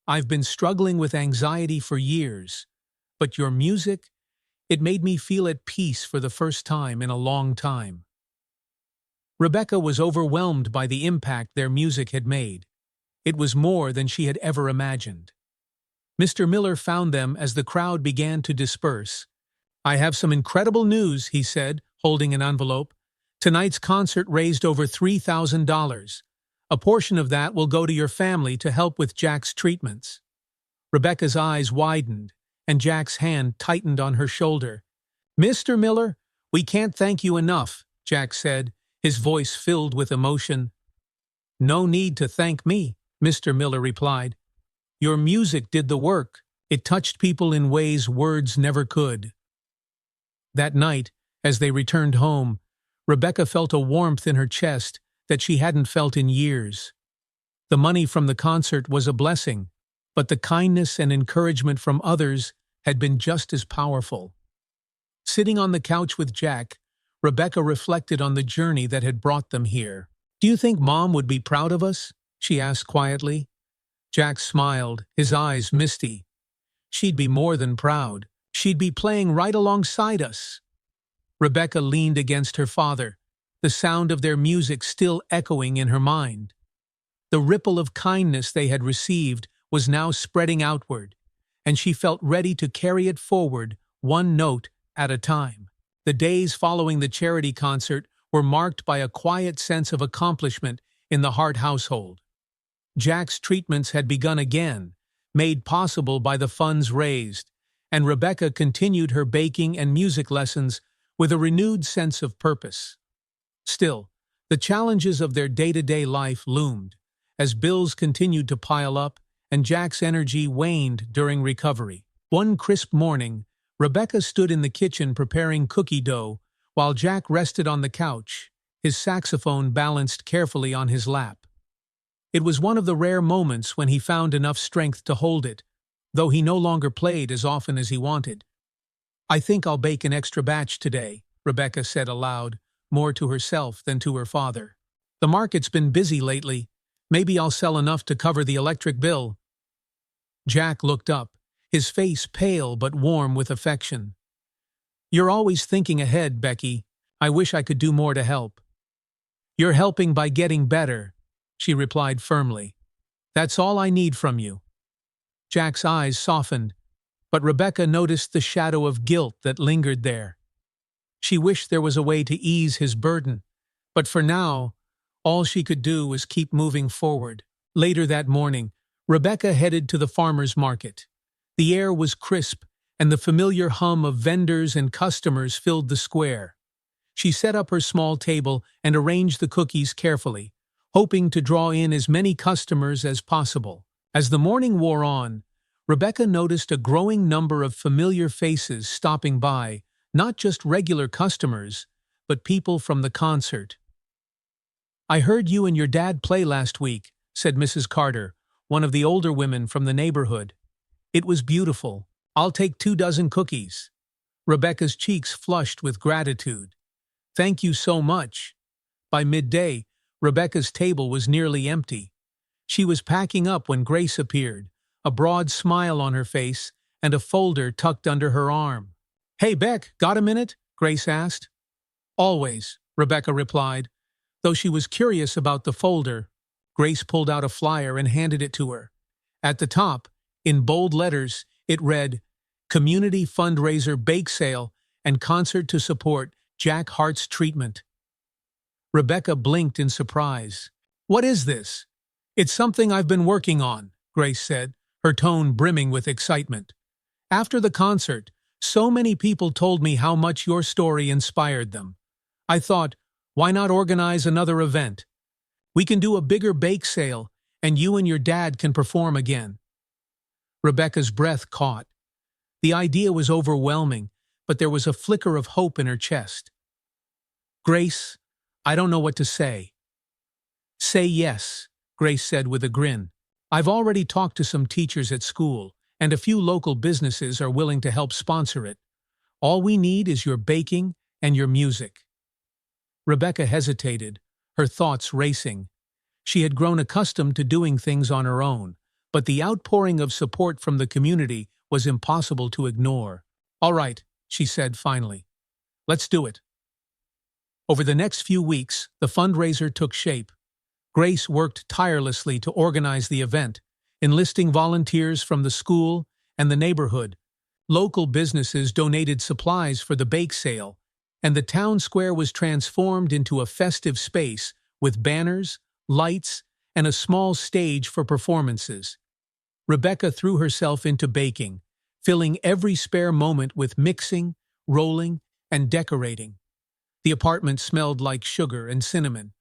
"I've been struggling with anxiety for years, but your music, it made me feel at peace for the first time in a long time." Rebecca was overwhelmed by the impact their music had made. It was more than she had ever imagined. Mr. Miller found them as the crowd began to disperse. "I have some incredible news," he said, holding an envelope. "Tonight's concert raised over $3,000. A portion of that will go to your family to help with Jack's treatments." Rebecca's eyes widened, and Jack's hand tightened on her shoulder. "Mr. Miller, we can't thank you enough," Jack said, his voice filled with emotion. "No need to thank me," Mr. Miller replied. "Your music did the work. It touched people in ways words never could." That night, as they returned home, Rebecca felt a warmth in her chest that she hadn't felt in years. The money from the concert was a blessing, but the kindness and encouragement from others had been just as powerful. Sitting on the couch with Jack, Rebecca reflected on the journey that had brought them here. "Do you think Mom would be proud of us?" she asked quietly. Jack smiled, his eyes misty. "She'd be more than proud. She'd be playing right alongside us." Rebecca leaned against her father, the sound of their music still echoing in her mind. The ripple of kindness they had received was now spreading outward, and she felt ready to carry it forward, one note at a time. The days following the charity concert were marked by a quiet sense of accomplishment in the Hart household. Jack's treatments had begun again, made possible by the funds raised, and Rebecca continued her baking and music lessons with a renewed sense of purpose. Still, the challenges of their day-to-day life loomed, as bills continued to pile up and Jack's energy waned during recovery. One crisp morning, Rebecca stood in the kitchen preparing cookie dough, while Jack rested on the couch, his saxophone balanced carefully on his lap. It was one of the rare moments when he found enough strength to hold it, though he no longer played as often as he wanted. "I think I'll bake an extra batch today," Rebecca said aloud, more to herself than to her father. "The market's been busy lately. Maybe I'll sell enough to cover the electric bill." Jack looked up, his face pale but warm with affection. "You're always thinking ahead, Becky. I wish I could do more to help." "You're helping by getting better," she replied firmly. "That's all I need from you." Jack's eyes softened, but Rebecca noticed the shadow of guilt that lingered there. She wished there was a way to ease his burden, but for now, all she could do was keep moving forward. Later that morning, Rebecca headed to the farmer's market. The air was crisp, and the familiar hum of vendors and customers filled the square. She set up her small table and arranged the cookies carefully, hoping to draw in as many customers as possible. As the morning wore on, Rebecca noticed a growing number of familiar faces stopping by, not just regular customers, but people from the concert. "I heard you and your dad play last week," said Mrs. Carter, one of the older women from the neighborhood. "It was beautiful." I'll take 2 dozen cookies. Rebecca's cheeks flushed with gratitude. Thank you so much. By midday, Rebecca's table was nearly empty. She was packing up when Grace appeared, a broad smile on her face and a folder tucked under her arm. Hey, Beck, got a minute? Grace asked. Always, Rebecca replied. Though she was curious about the folder, Grace pulled out a flyer and handed it to her. At the top, in bold letters, it read, Community Fundraiser Bake Sale and Concert to Support Jack Hart's Treatment. Rebecca blinked in surprise. What is this? It's something I've been working on, Grace said, her tone brimming with excitement. After the concert, so many people told me how much your story inspired them. I thought, why not organize another event? We can do a bigger bake sale, and you and your dad can perform again. Rebecca's breath caught. The idea was overwhelming, but there was a flicker of hope in her chest. Grace, I don't know what to say. Say yes, Grace said with a grin. I've already talked to some teachers at school, and a few local businesses are willing to help sponsor it. All we need is your baking and your music. Rebecca hesitated, her thoughts racing. She had grown accustomed to doing things on her own, but the outpouring of support from the community was impossible to ignore. All right, she said finally. Let's do it. Over the next few weeks, the fundraiser took shape. Grace worked tirelessly to organize the event, enlisting volunteers from the school and the neighborhood. Local businesses donated supplies for the bake sale, and the town square was transformed into a festive space with banners, lights, and a small stage for performances. Rebecca threw herself into baking, filling every spare moment with mixing, rolling, and decorating. The apartment smelled like sugar and cinnamon,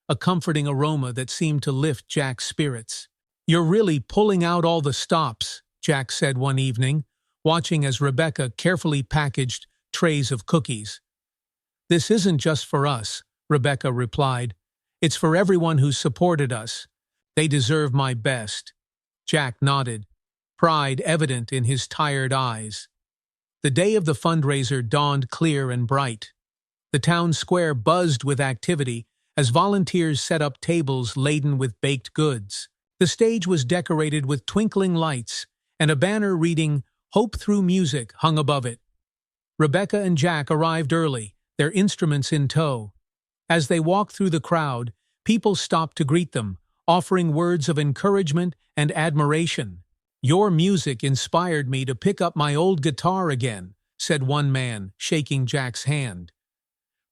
a comforting aroma that seemed to lift Jack's spirits. You're really pulling out all the stops, Jack said one evening, watching as Rebecca carefully packaged trays of cookies. This isn't just for us, Rebecca replied. It's for everyone who's supported us. They deserve my best. Jack nodded, pride evident in his tired eyes. The day of the fundraiser dawned clear and bright. The town square buzzed with activity as volunteers set up tables laden with baked goods. The stage was decorated with twinkling lights, and a banner reading, Hope Through Music, hung above it. Rebecca and Jack arrived early, their instruments in tow. As they walked through the crowd, people stopped to greet them, offering words of encouragement and admiration. Your music inspired me to pick up my old guitar again, said one man, shaking Jack's hand.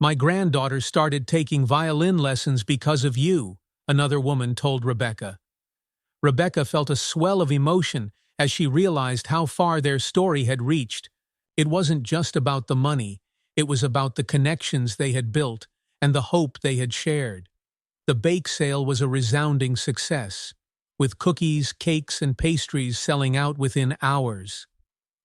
My granddaughter started taking violin lessons because of you, another woman told Rebecca. Rebecca felt a swell of emotion as she realized how far their story had reached. It wasn't just about the money, it was about the connections they had built and the hope they had shared. The bake sale was a resounding success, with cookies, cakes, and pastries selling out within hours.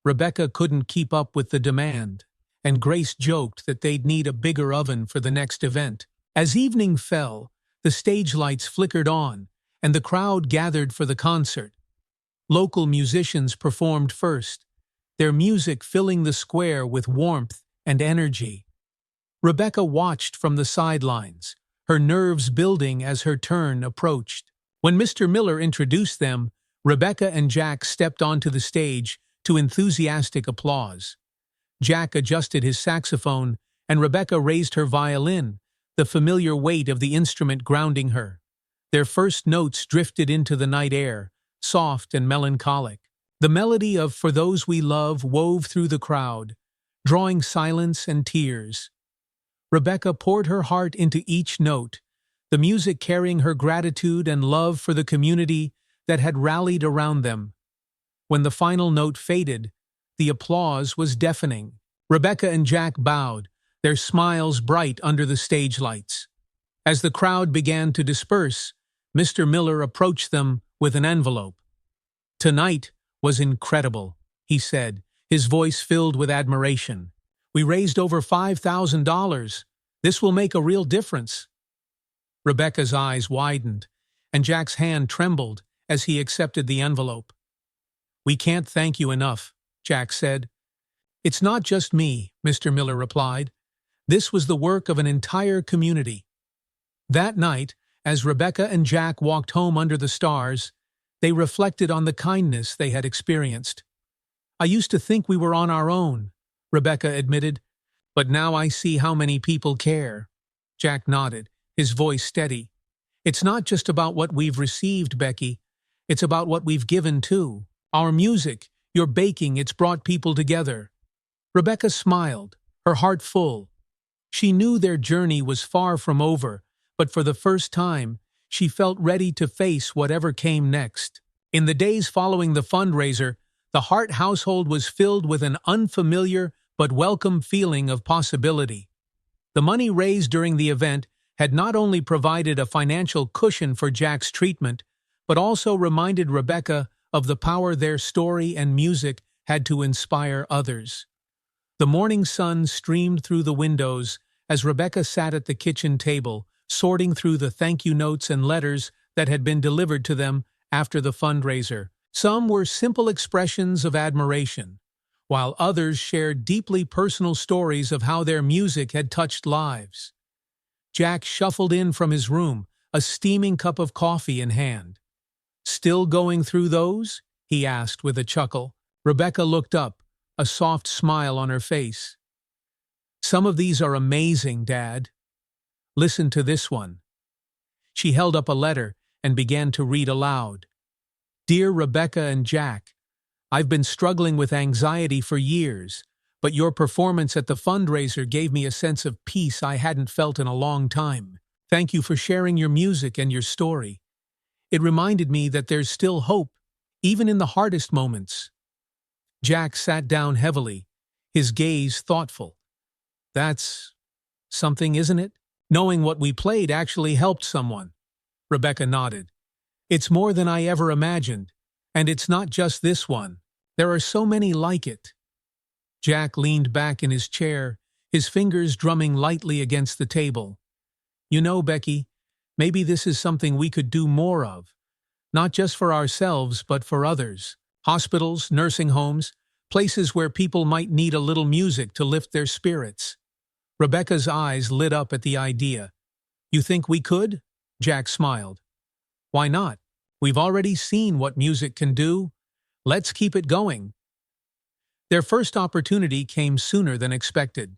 Rebecca couldn't keep up with the demand, and Grace joked that they'd need a bigger oven for the next event. As evening fell, the stage lights flickered on, and the crowd gathered for the concert. Local musicians performed first, their music filling the square with warmth and energy. Rebecca watched from the sidelines, her nerves building as her turn approached. When Mr. Miller introduced them, Rebecca and Jack stepped onto the stage to enthusiastic applause. Jack adjusted his saxophone, and Rebecca raised her violin, the familiar weight of the instrument grounding her. Their first notes drifted into the night air, soft and melancholic. The melody of For Those We Love wove through the crowd, drawing silence and tears. Rebecca poured her heart into each note, the music carrying her gratitude and love for the community that had rallied around them. When the final note faded, the applause was deafening. Rebecca and Jack bowed, their smiles bright under the stage lights. As the crowd began to disperse, Mr. Miller approached them with an envelope. Tonight was incredible, he said, his voice filled with admiration. We raised over $5,000. This will make a real difference. Rebecca's eyes widened, and Jack's hand trembled as he accepted the envelope. We can't thank you enough, Jack said. "It's not just me," Mr. Miller replied. "This was the work of an entire community." That night, as Rebecca and Jack walked home under the stars, they reflected on the kindness they had experienced. "I used to think we were on our own," Rebecca admitted, "but now I see how many people care." Jack nodded, his voice steady. "It's not just about what we've received, Becky. It's about what we've given too. Our music, your baking, it's brought people together." Rebecca smiled, her heart full. She knew their journey was far from over, but for the first time, she felt ready to face whatever came next. In the days following the fundraiser, the Hart household was filled with an unfamiliar but welcome feeling of possibility. The money raised during the event had not only provided a financial cushion for Jack's treatment, but also reminded Rebecca of the power their story and music had to inspire others. The morning sun streamed through the windows as Rebecca sat at the kitchen table, sorting through the thank you notes and letters that had been delivered to them after the fundraiser. Some were simple expressions of admiration, while others shared deeply personal stories of how their music had touched lives. Jack shuffled in from his room, a steaming cup of coffee in hand. "Still going through those?" he asked with a chuckle. Rebecca looked up, a soft smile on her face. "Some of these are amazing, Dad. Listen to this one." She held up a letter and began to read aloud. "Dear Rebecca and Jack, I've been struggling with anxiety for years, but your performance at the fundraiser gave me a sense of peace I hadn't felt in a long time. Thank you for sharing your music and your story. It reminded me that there's still hope, even in the hardest moments." Jack sat down heavily, his gaze thoughtful. "That's something, isn't it? Knowing what we played actually helped someone." Rebecca nodded. "It's more than I ever imagined, and it's not just this one. There are so many like it." Jack leaned back in his chair, his fingers drumming lightly against the table. "You know, Becky, maybe this is something we could do more of. Not just for ourselves, but for others. Hospitals, nursing homes, places where people might need a little music to lift their spirits." Rebecca's eyes lit up at the idea. "You think we could?" Jack smiled. "Why not? We've already seen what music can do. Let's keep it going." Their first opportunity came sooner than expected.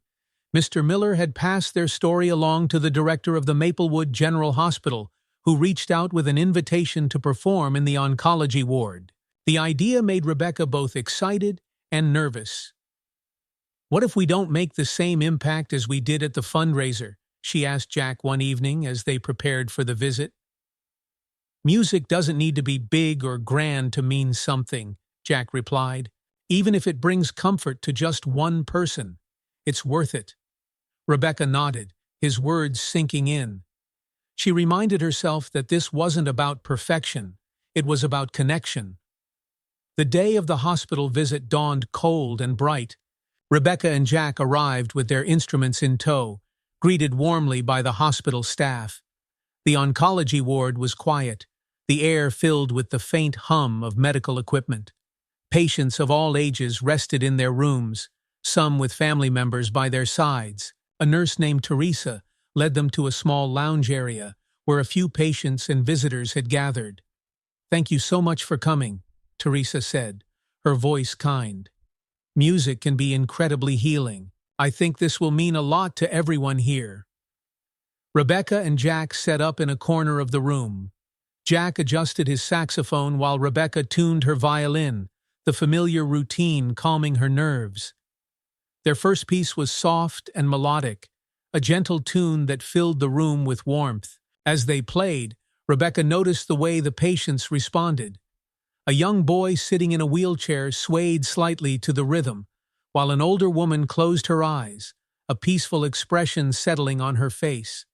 Mr. Miller had passed their story along to the director of the Maplewood General Hospital, who reached out with an invitation to perform in the oncology ward. The idea made Rebecca both excited and nervous. "What if we don't make the same impact as we did at the fundraiser?" she asked Jack one evening as they prepared for the visit. "Music doesn't need to be big or grand to mean something," Jack replied. "Even if it brings comfort to just one person, it's worth it." Rebecca nodded, his words sinking in. She reminded herself that this wasn't about perfection, it was about connection. The day of the hospital visit dawned cold and bright. Rebecca and Jack arrived with their instruments in tow, greeted warmly by the hospital staff. The oncology ward was quiet, the air filled with the faint hum of medical equipment. Patients of all ages rested in their rooms, some with family members by their sides. A nurse named Teresa led them to a small lounge area where a few patients and visitors had gathered. "Thank you so much for coming," Teresa said, her voice kind. "Music can be incredibly healing. I think this will mean a lot to everyone here." Rebecca and Jack set up in a corner of the room. Jack adjusted his saxophone while Rebecca tuned her violin, the familiar routine calming her nerves. Their first piece was soft and melodic, a gentle tune that filled the room with warmth. As they played, Rebecca noticed the way the patients responded. A young boy sitting in a wheelchair swayed slightly to the rhythm, while an older woman closed her eyes, a peaceful expression settling on her face.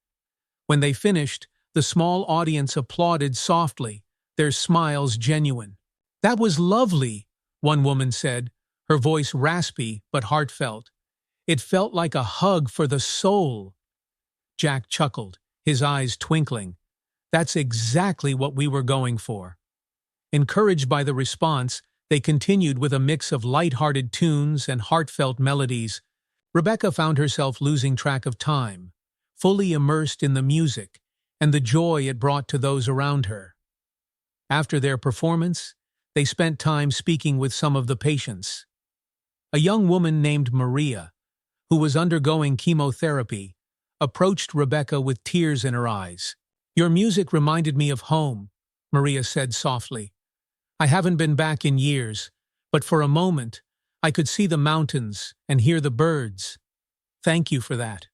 When they finished, the small audience applauded softly, their smiles genuine. "That was lovely," one woman said, her voice raspy but heartfelt. "It felt like a hug for the soul." Jack chuckled, his eyes twinkling. "That's exactly what we were going for." Encouraged by the response, They continued with a mix of light-hearted tunes and heartfelt melodies. Rebecca found herself losing track of time, fully immersed in the music and the joy it brought to those around her. After their performance, they spent time speaking with some of the patients. A young woman named Maria, who was undergoing chemotherapy, approached Rebecca with tears in her eyes. "Your music reminded me of home," Maria said softly. "I haven't been back in years, but for a moment, I could see the mountains and hear the birds. Thank you for that."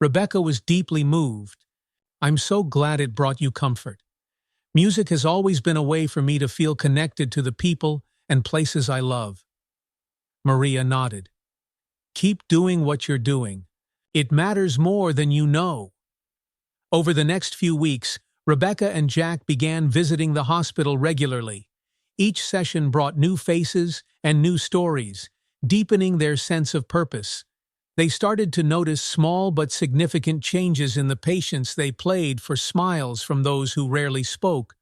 Rebecca was deeply moved. "I'm so glad it brought you comfort. Music has always been a way for me to feel connected to the people and places I love." Maria nodded. "Keep doing what you're doing. It matters more than you know." Over the next few weeks, Rebecca and Jack began visiting the hospital regularly. Each session brought new faces and new stories, deepening their sense of purpose. They started to notice small but significant changes in the patients they played for, smiles from those who rarely spoke,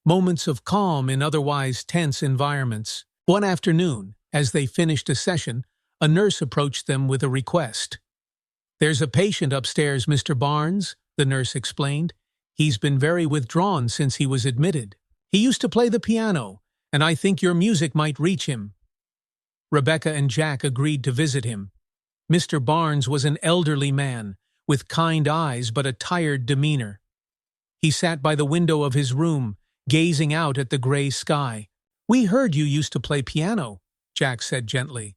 moments of calm in otherwise tense environments. One afternoon, as they finished a session, a nurse approached them with a request. "There's a patient upstairs, Mr. Barnes," the nurse explained. "He's been very withdrawn since he was admitted. He used to play the piano, and I think your music might reach him." Rebecca and Jack agreed to visit him. Mr. Barnes was an elderly man, with kind eyes but a tired demeanor. He sat by the window of his room, gazing out at the gray sky. "We heard you used to play piano," Jack said gently.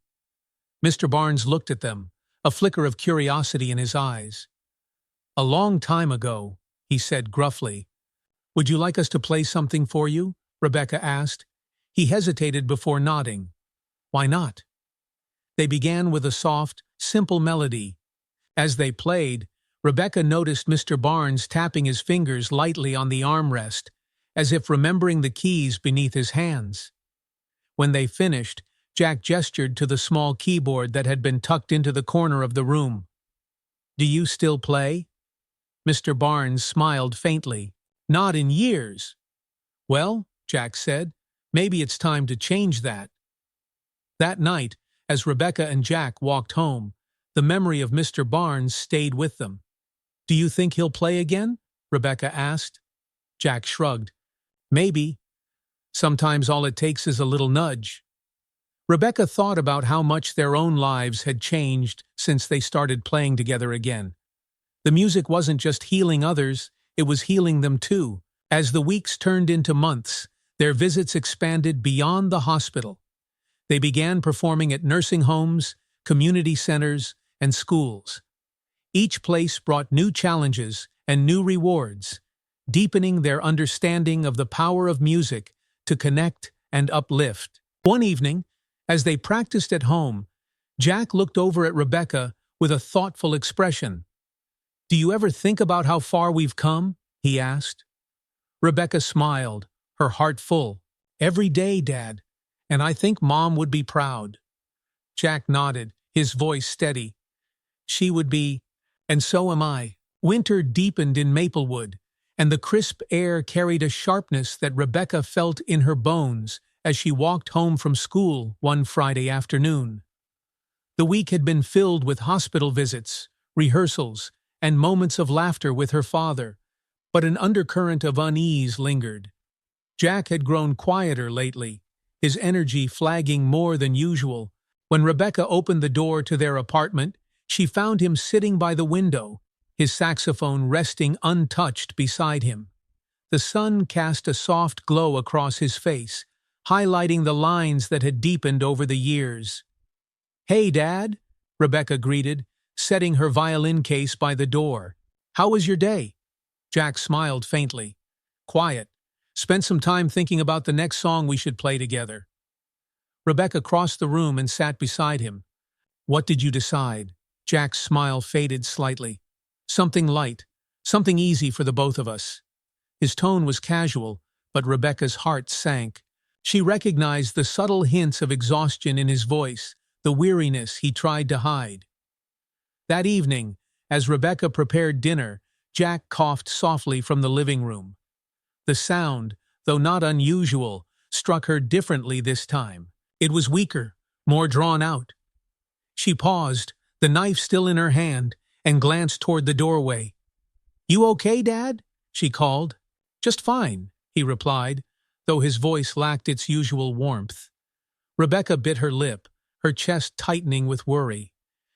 Mr. Barnes looked at them, a flicker of curiosity in his eyes. "A long time ago," he said gruffly. "Would you like us to play something for you?" Rebecca asked. He hesitated before nodding. "Why not?" They began with a soft, simple melody. As they played, Rebecca noticed Mr. Barnes tapping his fingers lightly on the armrest, as if remembering the keys beneath his hands. When they finished, Jack gestured to the small keyboard that had been tucked into the corner of the room. "Do you still play?" Mr. Barnes smiled faintly. "Not in years." "Well," Jack said, "maybe it's time to change that." That night, as Rebecca and Jack walked home, the memory of Mr. Barnes stayed with them. "Do you think he'll play again?" Rebecca asked. Jack shrugged. "Maybe. Sometimes all it takes is a little nudge." Rebecca thought about how much their own lives had changed since they started playing together again. The music wasn't just healing others, it was healing them too. As the weeks turned into months, their visits expanded beyond the hospital. They began performing at nursing homes, community centers, and schools. Each place brought new challenges and new rewards, deepening their understanding of the power of music to connect and uplift. One evening, as they practiced at home, Jack looked over at Rebecca with a thoughtful expression. "Do you ever think about how far we've come?" he asked. Rebecca smiled, her heart full. "Every day, Dad, and I think Mom would be proud." Jack nodded, his voice steady. "She would be, and so am I." Winter deepened in Maplewood, and the crisp air carried a sharpness that Rebecca felt in her bones as she walked home from school one Friday afternoon. The week had been filled with hospital visits, rehearsals, and moments of laughter with her father, but an undercurrent of unease lingered. Jack had grown quieter lately, his energy flagging more than usual. When Rebecca opened the door to their apartment, she found him sitting by the window, his saxophone resting untouched beside him. The sun cast a soft glow across his face, highlighting the lines that had deepened over the years. "Hey, Dad," Rebecca greeted, setting her violin case by the door. "How was your day?" Jack smiled faintly. "Quiet. Spent some time thinking about the next song we should play together." Rebecca crossed the room and sat beside him. "What did you decide?" Jack's smile faded slightly. "Something light, something easy for the both of us." His tone was casual, but Rebecca's heart sank. She recognized the subtle hints of exhaustion in his voice, the weariness he tried to hide. That evening, as Rebecca prepared dinner, Jack coughed softly from the living room. The sound, though not unusual, struck her differently this time. It was weaker, more drawn out. She paused, the knife still in her hand, and glanced toward the doorway. "You okay, Dad?" she called. "Just fine," he replied, though his voice lacked its usual warmth. Rebecca bit her lip, her chest tightening with worry.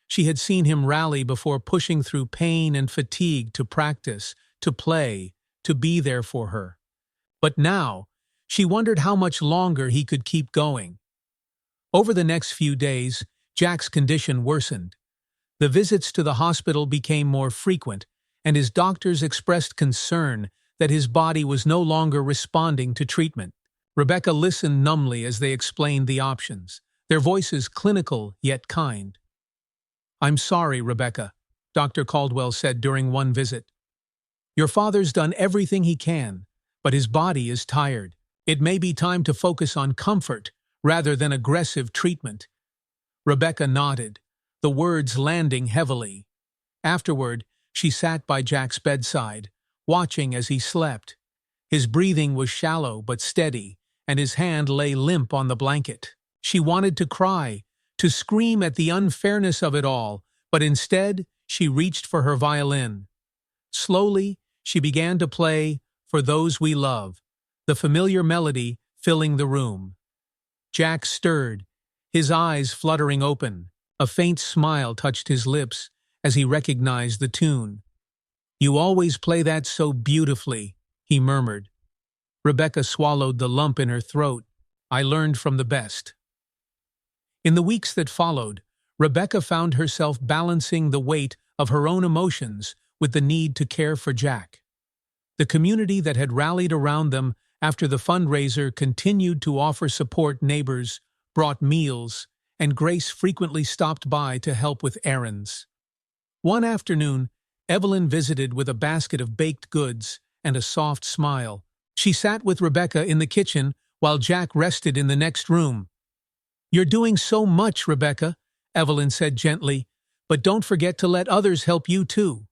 She had seen him rally before, pushing through pain and fatigue to practice, to play, to be there for her. But now, she wondered how much longer he could keep going. Over the next few days, Jack's condition worsened. The visits to the hospital became more frequent, and his doctors expressed concern that his body was no longer responding to treatment. Rebecca listened numbly as they explained the options, their voices clinical yet kind. "I'm sorry, Rebecca," Dr. Caldwell said during one visit. "Your father's done everything he can, but his body is tired. It may be time to focus on comfort rather than aggressive treatment." Rebecca nodded, the words landing heavily. Afterward, she sat by Jack's bedside, watching as he slept. His breathing was shallow but steady, and his hand lay limp on the blanket. She wanted to cry, to scream at the unfairness of it all, but instead she reached for her violin. Slowly, she began to play "For Those We Love," the familiar melody filling the room. Jack stirred, his eyes fluttering open. A faint smile touched his lips as he recognized the tune. "You always play that so beautifully," he murmured. Rebecca swallowed the lump in her throat. "I learned from the best." In the weeks that followed, Rebecca found herself balancing the weight of her own emotions with the need to care for Jack. The community that had rallied around them after the fundraiser continued to offer support. Neighbors brought meals, and Grace frequently stopped by to help with errands. One afternoon, Evelyn visited with a basket of baked goods and a soft smile. She sat with Rebecca in the kitchen while Jack rested in the next room. "You're doing so much, Rebecca," Evelyn said gently, "but don't forget to let others help you too."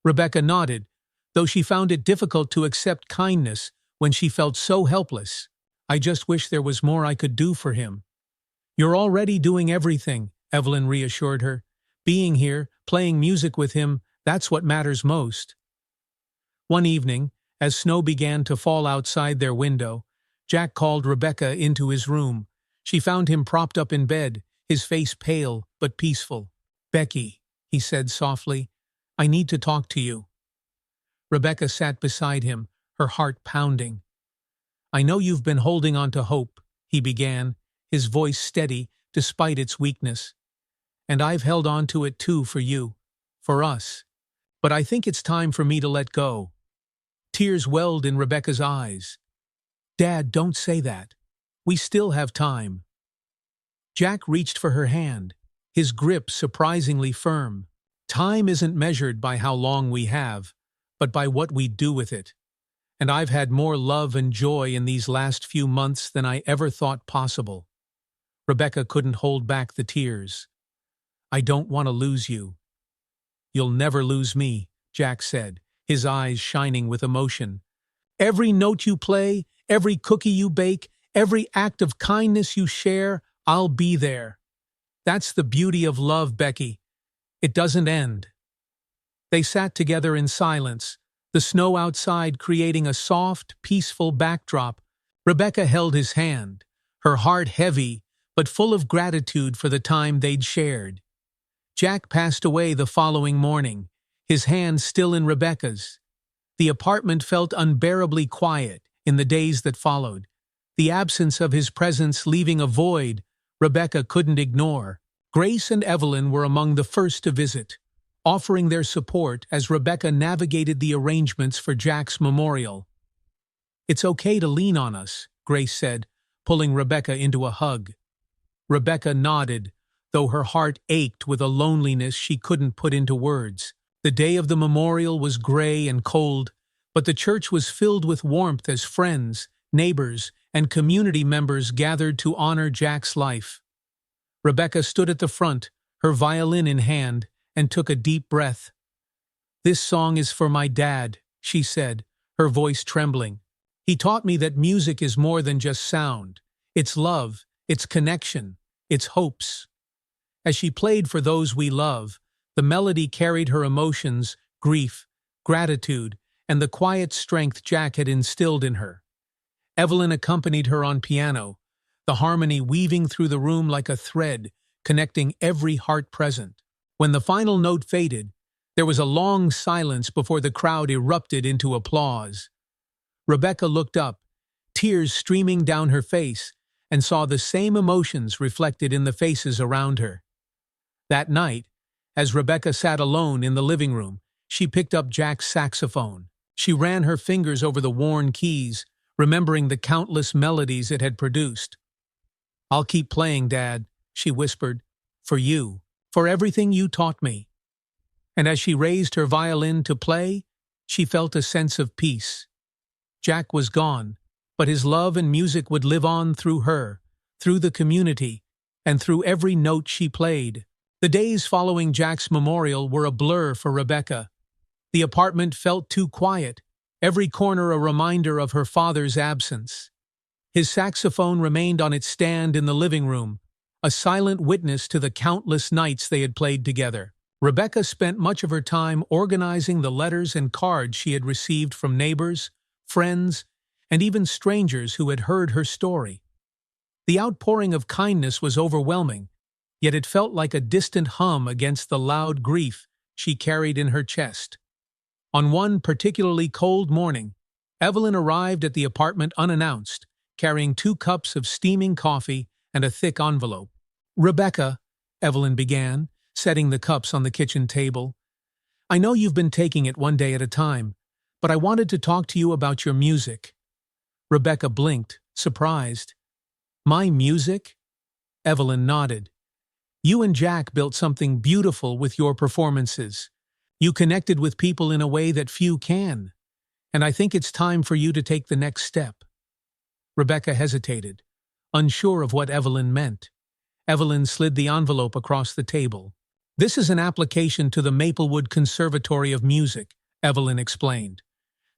Rebecca nodded, though she found it difficult to accept kindness when she felt so helpless. "I just wish there was more I could do for him." "You're already doing everything," Evelyn reassured her. "Being here, playing music with him, that's what matters most." One evening, as snow began to fall outside their window, Jack called Rebecca into his room. She found him propped up in bed, his face pale but peaceful. "Becky," he said softly, "I need to talk to you." Rebecca sat beside him, her heart pounding. "I know you've been holding on to hope," he began, his voice steady despite its weakness. "And I've held on to it too for you, for us. But I think it's time for me to let go." Tears welled in Rebecca's eyes. "Dad, don't say that. We still have time." Jack reached for her hand, his grip surprisingly firm. "Time isn't measured by how long we have, but by what we do with it. And I've had more love and joy in these last few months than I ever thought possible." Rebecca couldn't hold back the tears. "I don't want to lose you." "You'll never lose me," Jack said, his eyes shining with emotion. "Every note you play, every cookie you bake, every act of kindness you share, I'll be there. That's the beauty of love, Becky. It doesn't end." They sat together in silence, the snow outside creating a soft, peaceful backdrop. Rebecca held his hand, her heart heavy but full of gratitude for the time they'd shared. Jack passed away the following morning, his hand still in Rebecca's. The apartment felt unbearably quiet in the days that followed, the absence of his presence leaving a void Rebecca couldn't ignore. Grace and Evelyn were among the first to visit, offering their support as Rebecca navigated the arrangements for Jack's memorial. "It's okay to lean on us," Grace said, pulling Rebecca into a hug. Rebecca nodded, though her heart ached with a loneliness she couldn't put into words. The day of the memorial was gray and cold, but the church was filled with warmth as friends, neighbors, and community members gathered to honor Jack's life. Rebecca stood at the front, her violin in hand, and took a deep breath. "This song is for my dad," she said, her voice trembling. He taught me that music is more than just sound. It's love, it's connection, it's hopes. As she played for those we love, the melody carried her emotions, grief, gratitude, and the quiet strength Jack had instilled in her. Evelyn accompanied her on piano, the harmony weaving through the room like a thread, connecting every heart present. When the final note faded, there was a long silence before the crowd erupted into applause. Rebecca looked up, tears streaming down her face, and saw the same emotions reflected in the faces around her. That night, as Rebecca sat alone in the living room, she picked up Jack's saxophone. She ran her fingers over the worn keys, remembering the countless melodies it had produced. "I'll keep playing, Dad," she whispered, "for you, for everything you taught me." And as she raised her violin to play, she felt a sense of peace. Jack was gone, but his love and music would live on through her, through the community, and through every note she played. The days following Jack's memorial were a blur for Rebecca. The apartment felt too quiet, every corner a reminder of her father's absence. His saxophone remained on its stand in the living room, a silent witness to the countless nights they had played together. Rebecca spent much of her time organizing the letters and cards she had received from neighbors, friends, and even strangers who had heard her story. The outpouring of kindness was overwhelming, yet it felt like a distant hum against the loud grief she carried in her chest. On one particularly cold morning, Evelyn arrived at the apartment unannounced, carrying 2 cups of steaming coffee and a thick envelope. "Rebecca," Evelyn began, setting the cups on the kitchen table, "I know you've been taking it one day at a time, but I wanted to talk to you about your music." Rebecca blinked, surprised. "My music?" Evelyn nodded. "You and Jack built something beautiful with your performances. You connected with people in a way that few can, and I think it's time for you to take the next step." Rebecca hesitated, unsure of what Evelyn meant. Evelyn slid the envelope across the table. "This is an application to the Maplewood Conservatory of Music," Evelyn explained.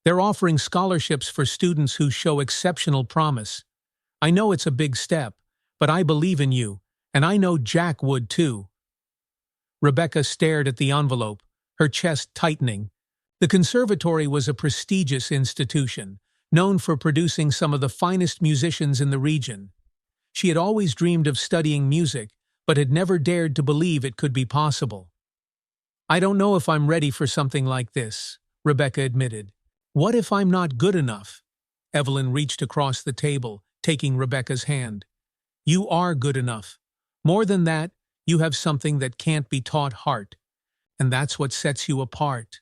"They're offering scholarships for students who show exceptional promise. I know it's a big step, but I believe in you, and I know Jack would too." Rebecca stared at the envelope, her chest tightening. The conservatory was a prestigious institution, known for producing some of the finest musicians in the region. She had always dreamed of studying music, but had never dared to believe it could be possible. "I don't know if I'm ready for something like this," Rebecca admitted. "What if I'm not good enough?" Evelyn reached across the table, taking Rebecca's hand. "You are good enough. More than that, you have something that can't be taught, heart. And that's what sets you apart."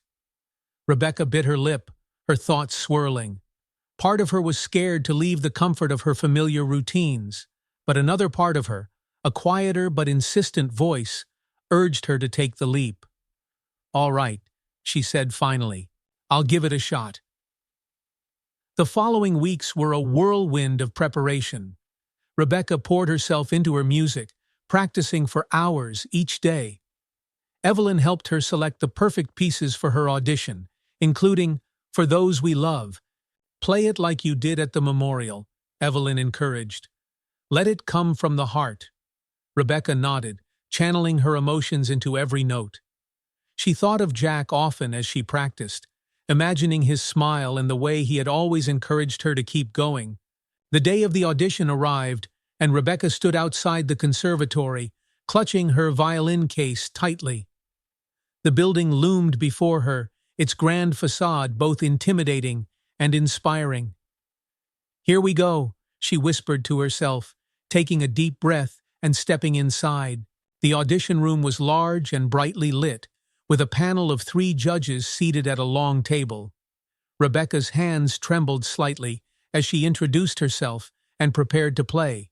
Rebecca bit her lip, her thoughts swirling. Part of her was scared to leave the comfort of her familiar routines, but another part of her, a quieter but insistent voice, urged her to take the leap. "All right," she said finally. "I'll give it a shot." The following weeks were a whirlwind of preparation. Rebecca poured herself into her music, practicing for hours each day. Evelyn helped her select the perfect pieces for her audition, including "For Those We Love." "Play it like you did at the memorial," Evelyn encouraged. "Let it come from the heart." Rebecca nodded, channeling her emotions into every note. She thought of Jack often as she practiced, imagining his smile and the way he had always encouraged her to keep going. The day of the audition arrived, and Rebecca stood outside the conservatory, clutching her violin case tightly. The building loomed before her, its grand facade both intimidating and inspiring. "Here we go," she whispered to herself, taking a deep breath and stepping inside. The audition room was large and brightly lit, with a panel of 3 judges seated at a long table. Rebecca's hands trembled slightly as she introduced herself and prepared to play.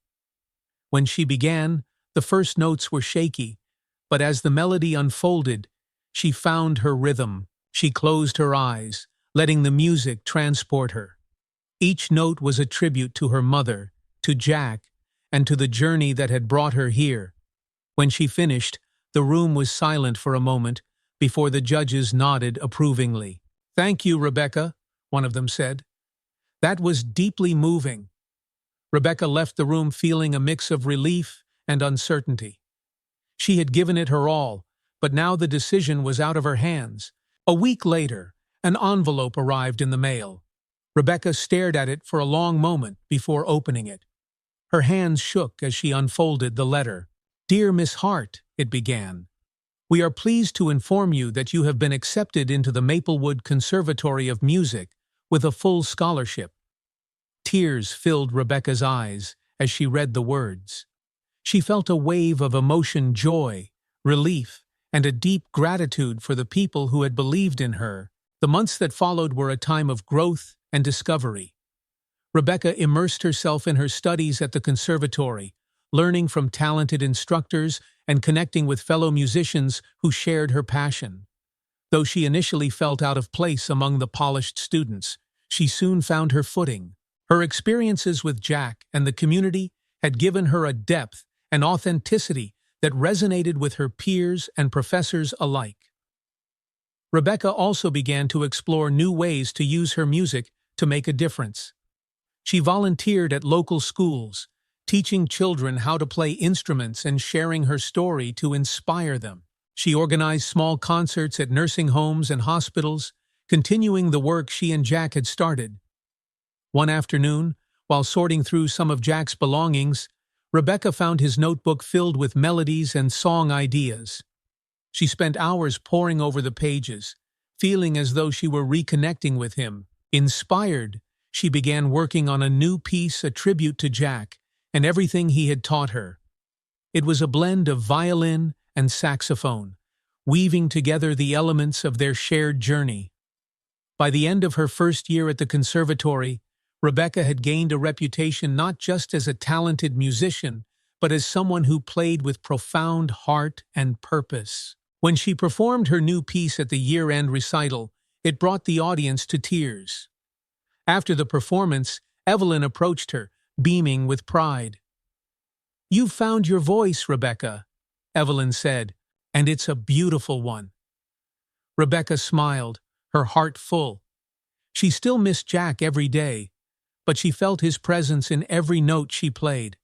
When she began, the first notes were shaky, but as the melody unfolded, she found her rhythm. She closed her eyes, letting the music transport her. Each note was a tribute to her mother, to Jack, and to the journey that had brought her here. When she finished, the room was silent for a moment before the judges nodded approvingly. "Thank you, Rebecca," one of them said. That was deeply moving. Rebecca left the room feeling a mix of relief and uncertainty. She had given it her all, but now the decision was out of her hands. A week later, an envelope arrived in the mail. Rebecca stared at it for a long moment before opening it. Her hands shook as she unfolded the letter. "Dear Miss Hart," it began, "we are pleased to inform you that you have been accepted into the Maplewood Conservatory of Music with a full scholarship." Tears filled Rebecca's eyes as she read the words. She felt a wave of emotion, joy, relief, and a deep gratitude for the people who had believed in her. The months that followed were a time of growth and discovery. Rebecca immersed herself in her studies at the conservatory, learning from talented instructors and connecting with fellow musicians who shared her passion. Though she initially felt out of place among the polished students, she soon found her footing. Her experiences with Jack and the community had given her a depth and authenticity that resonated with her peers and professors alike. Rebecca also began to explore new ways to use her music to make a difference. She volunteered at local schools, teaching children how to play instruments and sharing her story to inspire them. She organized small concerts at nursing homes and hospitals, continuing the work she and Jack had started. One afternoon, while sorting through some of Jack's belongings, Rebecca found his notebook filled with melodies and song ideas. She spent hours poring over the pages, feeling as though she were reconnecting with him. Inspired, she began working on a new piece, a tribute to Jack and everything he had taught her. It was a blend of violin and saxophone, weaving together the elements of their shared journey. By the end of her first year at the conservatory, Rebecca had gained a reputation not just as a talented musician, but as someone who played with profound heart and purpose. When she performed her new piece at the year-end recital, it brought the audience to tears. After the performance, Evelyn approached her, beaming with pride. "You've found your voice, Rebecca," Evelyn said, "and it's a beautiful one." Rebecca smiled, her heart full. She still missed Jack every day, but she felt his presence in every note she played.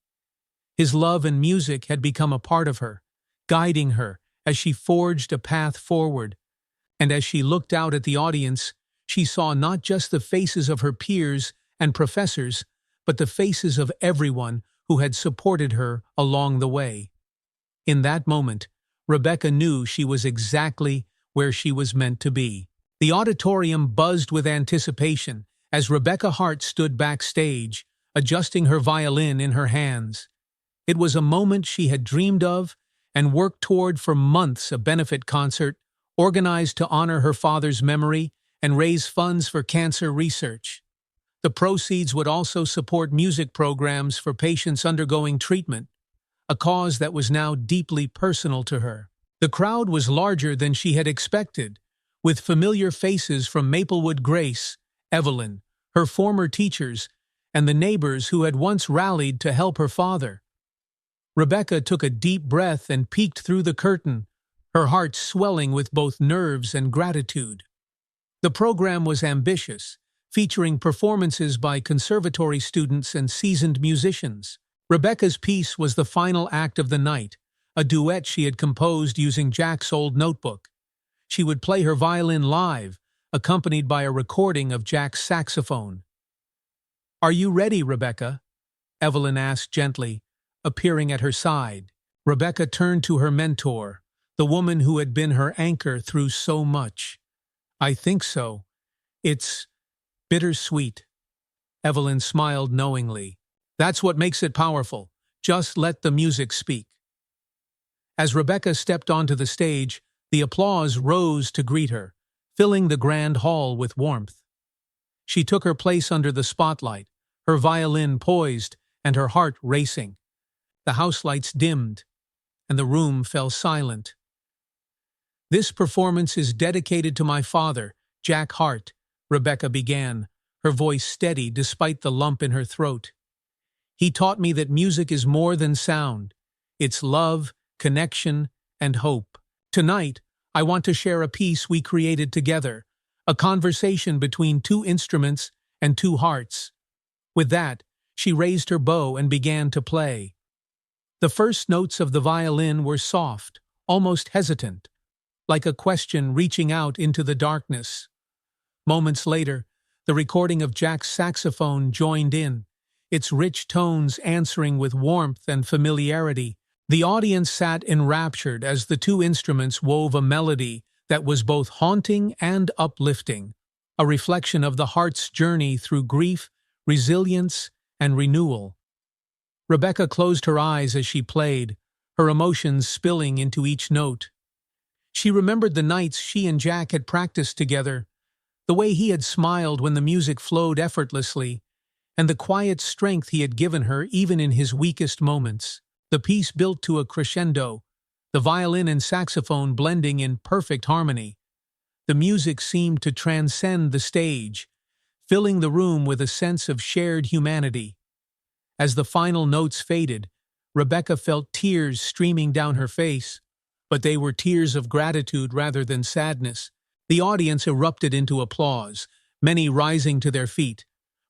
His love and music had become a part of her, guiding her as she forged a path forward. And as she looked out at the audience, she saw not just the faces of her peers and professors, but the faces of everyone who had supported her along the way. In that moment, Rebecca knew she was exactly where she was meant to be. The auditorium buzzed with anticipation as Rebecca Hart stood backstage, adjusting her violin in her hands. It was a moment she had dreamed of and worked toward for months, a benefit concert organized to honor her father's memory and raise funds for cancer research. The proceeds would also support music programs for patients undergoing treatment, a cause that was now deeply personal to her. The crowd was larger than she had expected, with familiar faces from Maplewood Grace, Evelyn, her former teachers, and the neighbors who had once rallied to help her father. Rebecca took a deep breath and peeked through the curtain, her heart swelling with both nerves and gratitude. The program was ambitious, featuring performances by conservatory students and seasoned musicians. Rebecca's piece was the final act of the night, a duet she had composed using Jack's old notebook. She would play her violin live, accompanied by a recording of Jack's saxophone. "Are you ready, Rebecca?" Evelyn asked gently, appearing at her side. Rebecca turned to her mentor, the woman who had been her anchor through so much. "I think so. It's bittersweet." Evelyn smiled knowingly. "That's what makes it powerful. Just let the music speak." As Rebecca stepped onto the stage, the applause rose to greet her, filling the grand hall with warmth. She took her place under the spotlight, her violin poised and her heart racing. The house lights dimmed, and the room fell silent. "This performance is dedicated to my father, Jack Hart," Rebecca began, her voice steady despite the lump in her throat. "He taught me that music is more than sound. It's love, connection, and hope. Tonight, I want to share a piece we created together, a conversation between two instruments and two hearts. With that, she raised her bow and began to play. The first notes of the violin were soft, almost hesitant, like a question reaching out into the darkness. Moments later, the recording of Jack's saxophone joined in, its rich tones answering with warmth and familiarity. The audience sat enraptured as the two instruments wove a melody that was both haunting and uplifting, a reflection of the heart's journey through grief, resilience, and renewal. Rebecca closed her eyes as she played, her emotions spilling into each note. She remembered the nights she and Jack had practiced together, the way he had smiled when the music flowed effortlessly, and the quiet strength he had given her even in his weakest moments. The piece built to a crescendo, the violin and saxophone blending in perfect harmony. The music seemed to transcend the stage, filling the room with a sense of shared humanity. As the final notes faded, Rebecca felt tears streaming down her face, but they were tears of gratitude rather than sadness. The audience erupted into applause, many rising to their feet.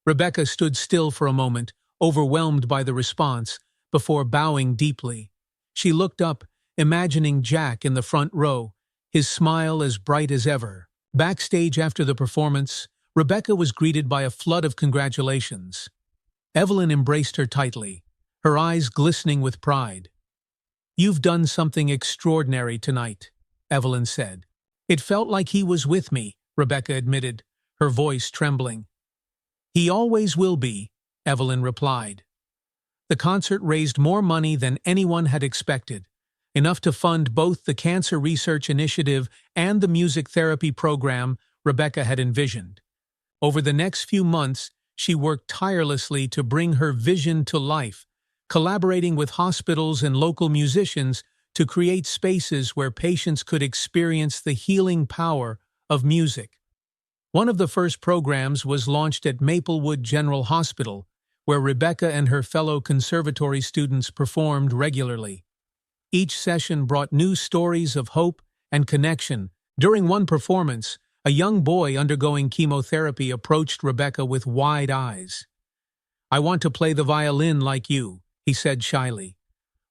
Rebecca stood still for a moment, overwhelmed by the response, before bowing deeply. She looked up, imagining Jack in the front row, his smile as bright as ever. Backstage after the performance, Rebecca was greeted by a flood of congratulations. Evelyn embraced her tightly, her eyes glistening with pride. "You've done something extraordinary tonight," Evelyn said. "It felt like he was with me," Rebecca admitted, her voice trembling. "He always will be," Evelyn replied. The concert raised more money than anyone had expected, enough to fund both the cancer research initiative and the music therapy program Rebecca had envisioned. Over the next few months, she worked tirelessly to bring her vision to life, collaborating with hospitals and local musicians to create spaces where patients could experience the healing power of music. One of the first programs was launched at Maplewood General Hospital, where Rebecca and her fellow conservatory students performed regularly. Each session brought new stories of hope and connection. During one performance, a young boy undergoing chemotherapy approached Rebecca with wide eyes. "I want to play the violin like you," he said shyly.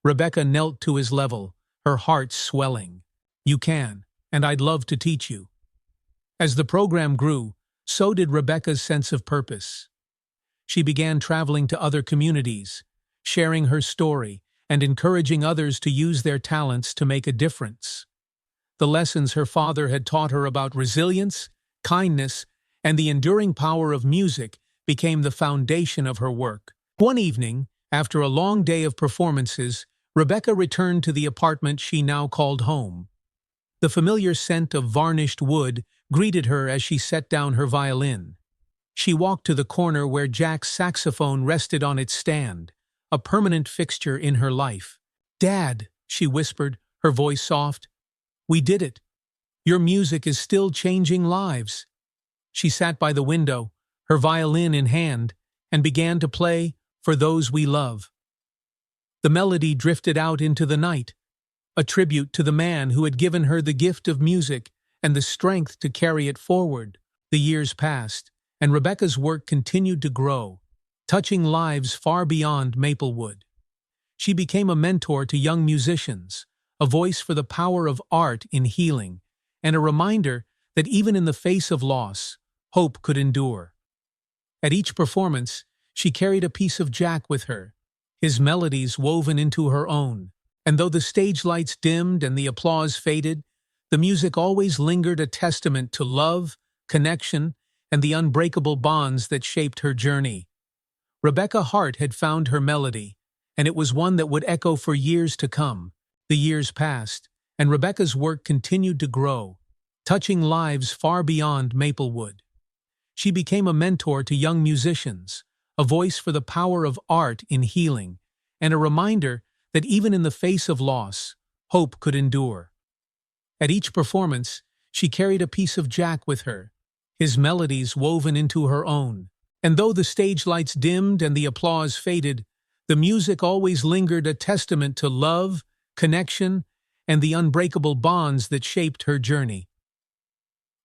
Rebecca knelt to his level, her heart swelling. "You can, and I'd love to teach you." As the program grew, so did Rebecca's sense of purpose. She began traveling to other communities, sharing her story, and encouraging others to use their talents to make a difference. The lessons her father had taught her about resilience, kindness, and the enduring power of music became the foundation of her work. One evening, after a long day of performances, Rebecca returned to the apartment she now called home. The familiar scent of varnished wood greeted her as she set down her violin. She walked to the corner where Jack's saxophone rested on its stand, a permanent fixture in her life. "Dad," she whispered, her voice soft, "we did it. Your music is still changing lives." She sat by the window, her violin in hand, and began to play "For Those We Love." The melody drifted out into the night, a tribute to the man who had given her the gift of music and the strength to carry it forward. The years passed, and Rebecca's work continued to grow, touching lives far beyond Maplewood. She became a mentor to young musicians, a voice for the power of art in healing, and a reminder that even in the face of loss, hope could endure. At each performance, she carried a piece of Jack with her, his melodies woven into her own. And though the stage lights dimmed and the applause faded, the music always lingered, a testament to love, connection, and the unbreakable bonds that shaped her journey. Rebecca Hart had found her melody, and it was one that would echo for years to come. The years passed, and Rebecca's work continued to grow, touching lives far beyond Maplewood. She became a mentor to young musicians, a voice for the power of art in healing, and a reminder that even in the face of loss, hope could endure. At each performance, she carried a piece of Jack with her, his melodies woven into her own. And though the stage lights dimmed and the applause faded, the music always lingered, a testament to love, connection, and the unbreakable bonds that shaped her journey.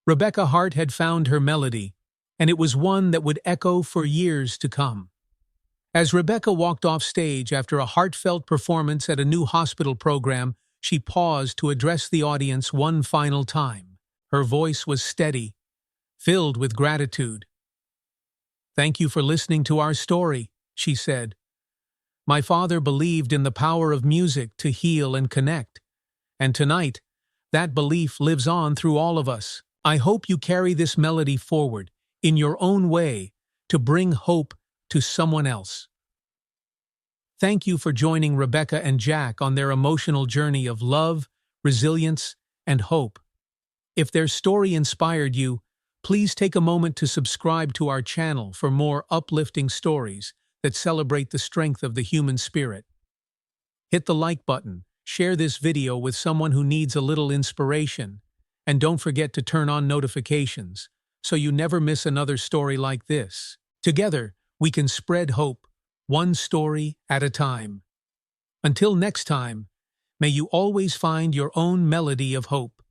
Rebecca Hart had found her melody, and it was one that would echo for years to come. As Rebecca walked off stage after a heartfelt performance at a new hospital program, she paused to address the audience one final time. Her voice was steady, filled with gratitude. "Thank you for listening to our story," she said. "My father believed in the power of music to heal and connect, and tonight, that belief lives on through all of us. I hope you carry this melody forward, in your own way, to bring hope to someone else." Thank you for joining Rebecca and Jack on their emotional journey of love, resilience, and hope. If their story inspired you, please take a moment to subscribe to our channel for more uplifting stories that celebrate the strength of the human spirit. Hit the like button, share this video with someone who needs a little inspiration, and don't forget to turn on notifications so you never miss another story like this. Together, we can spread hope, one story at a time. Until next time, may you always find your own melody of hope.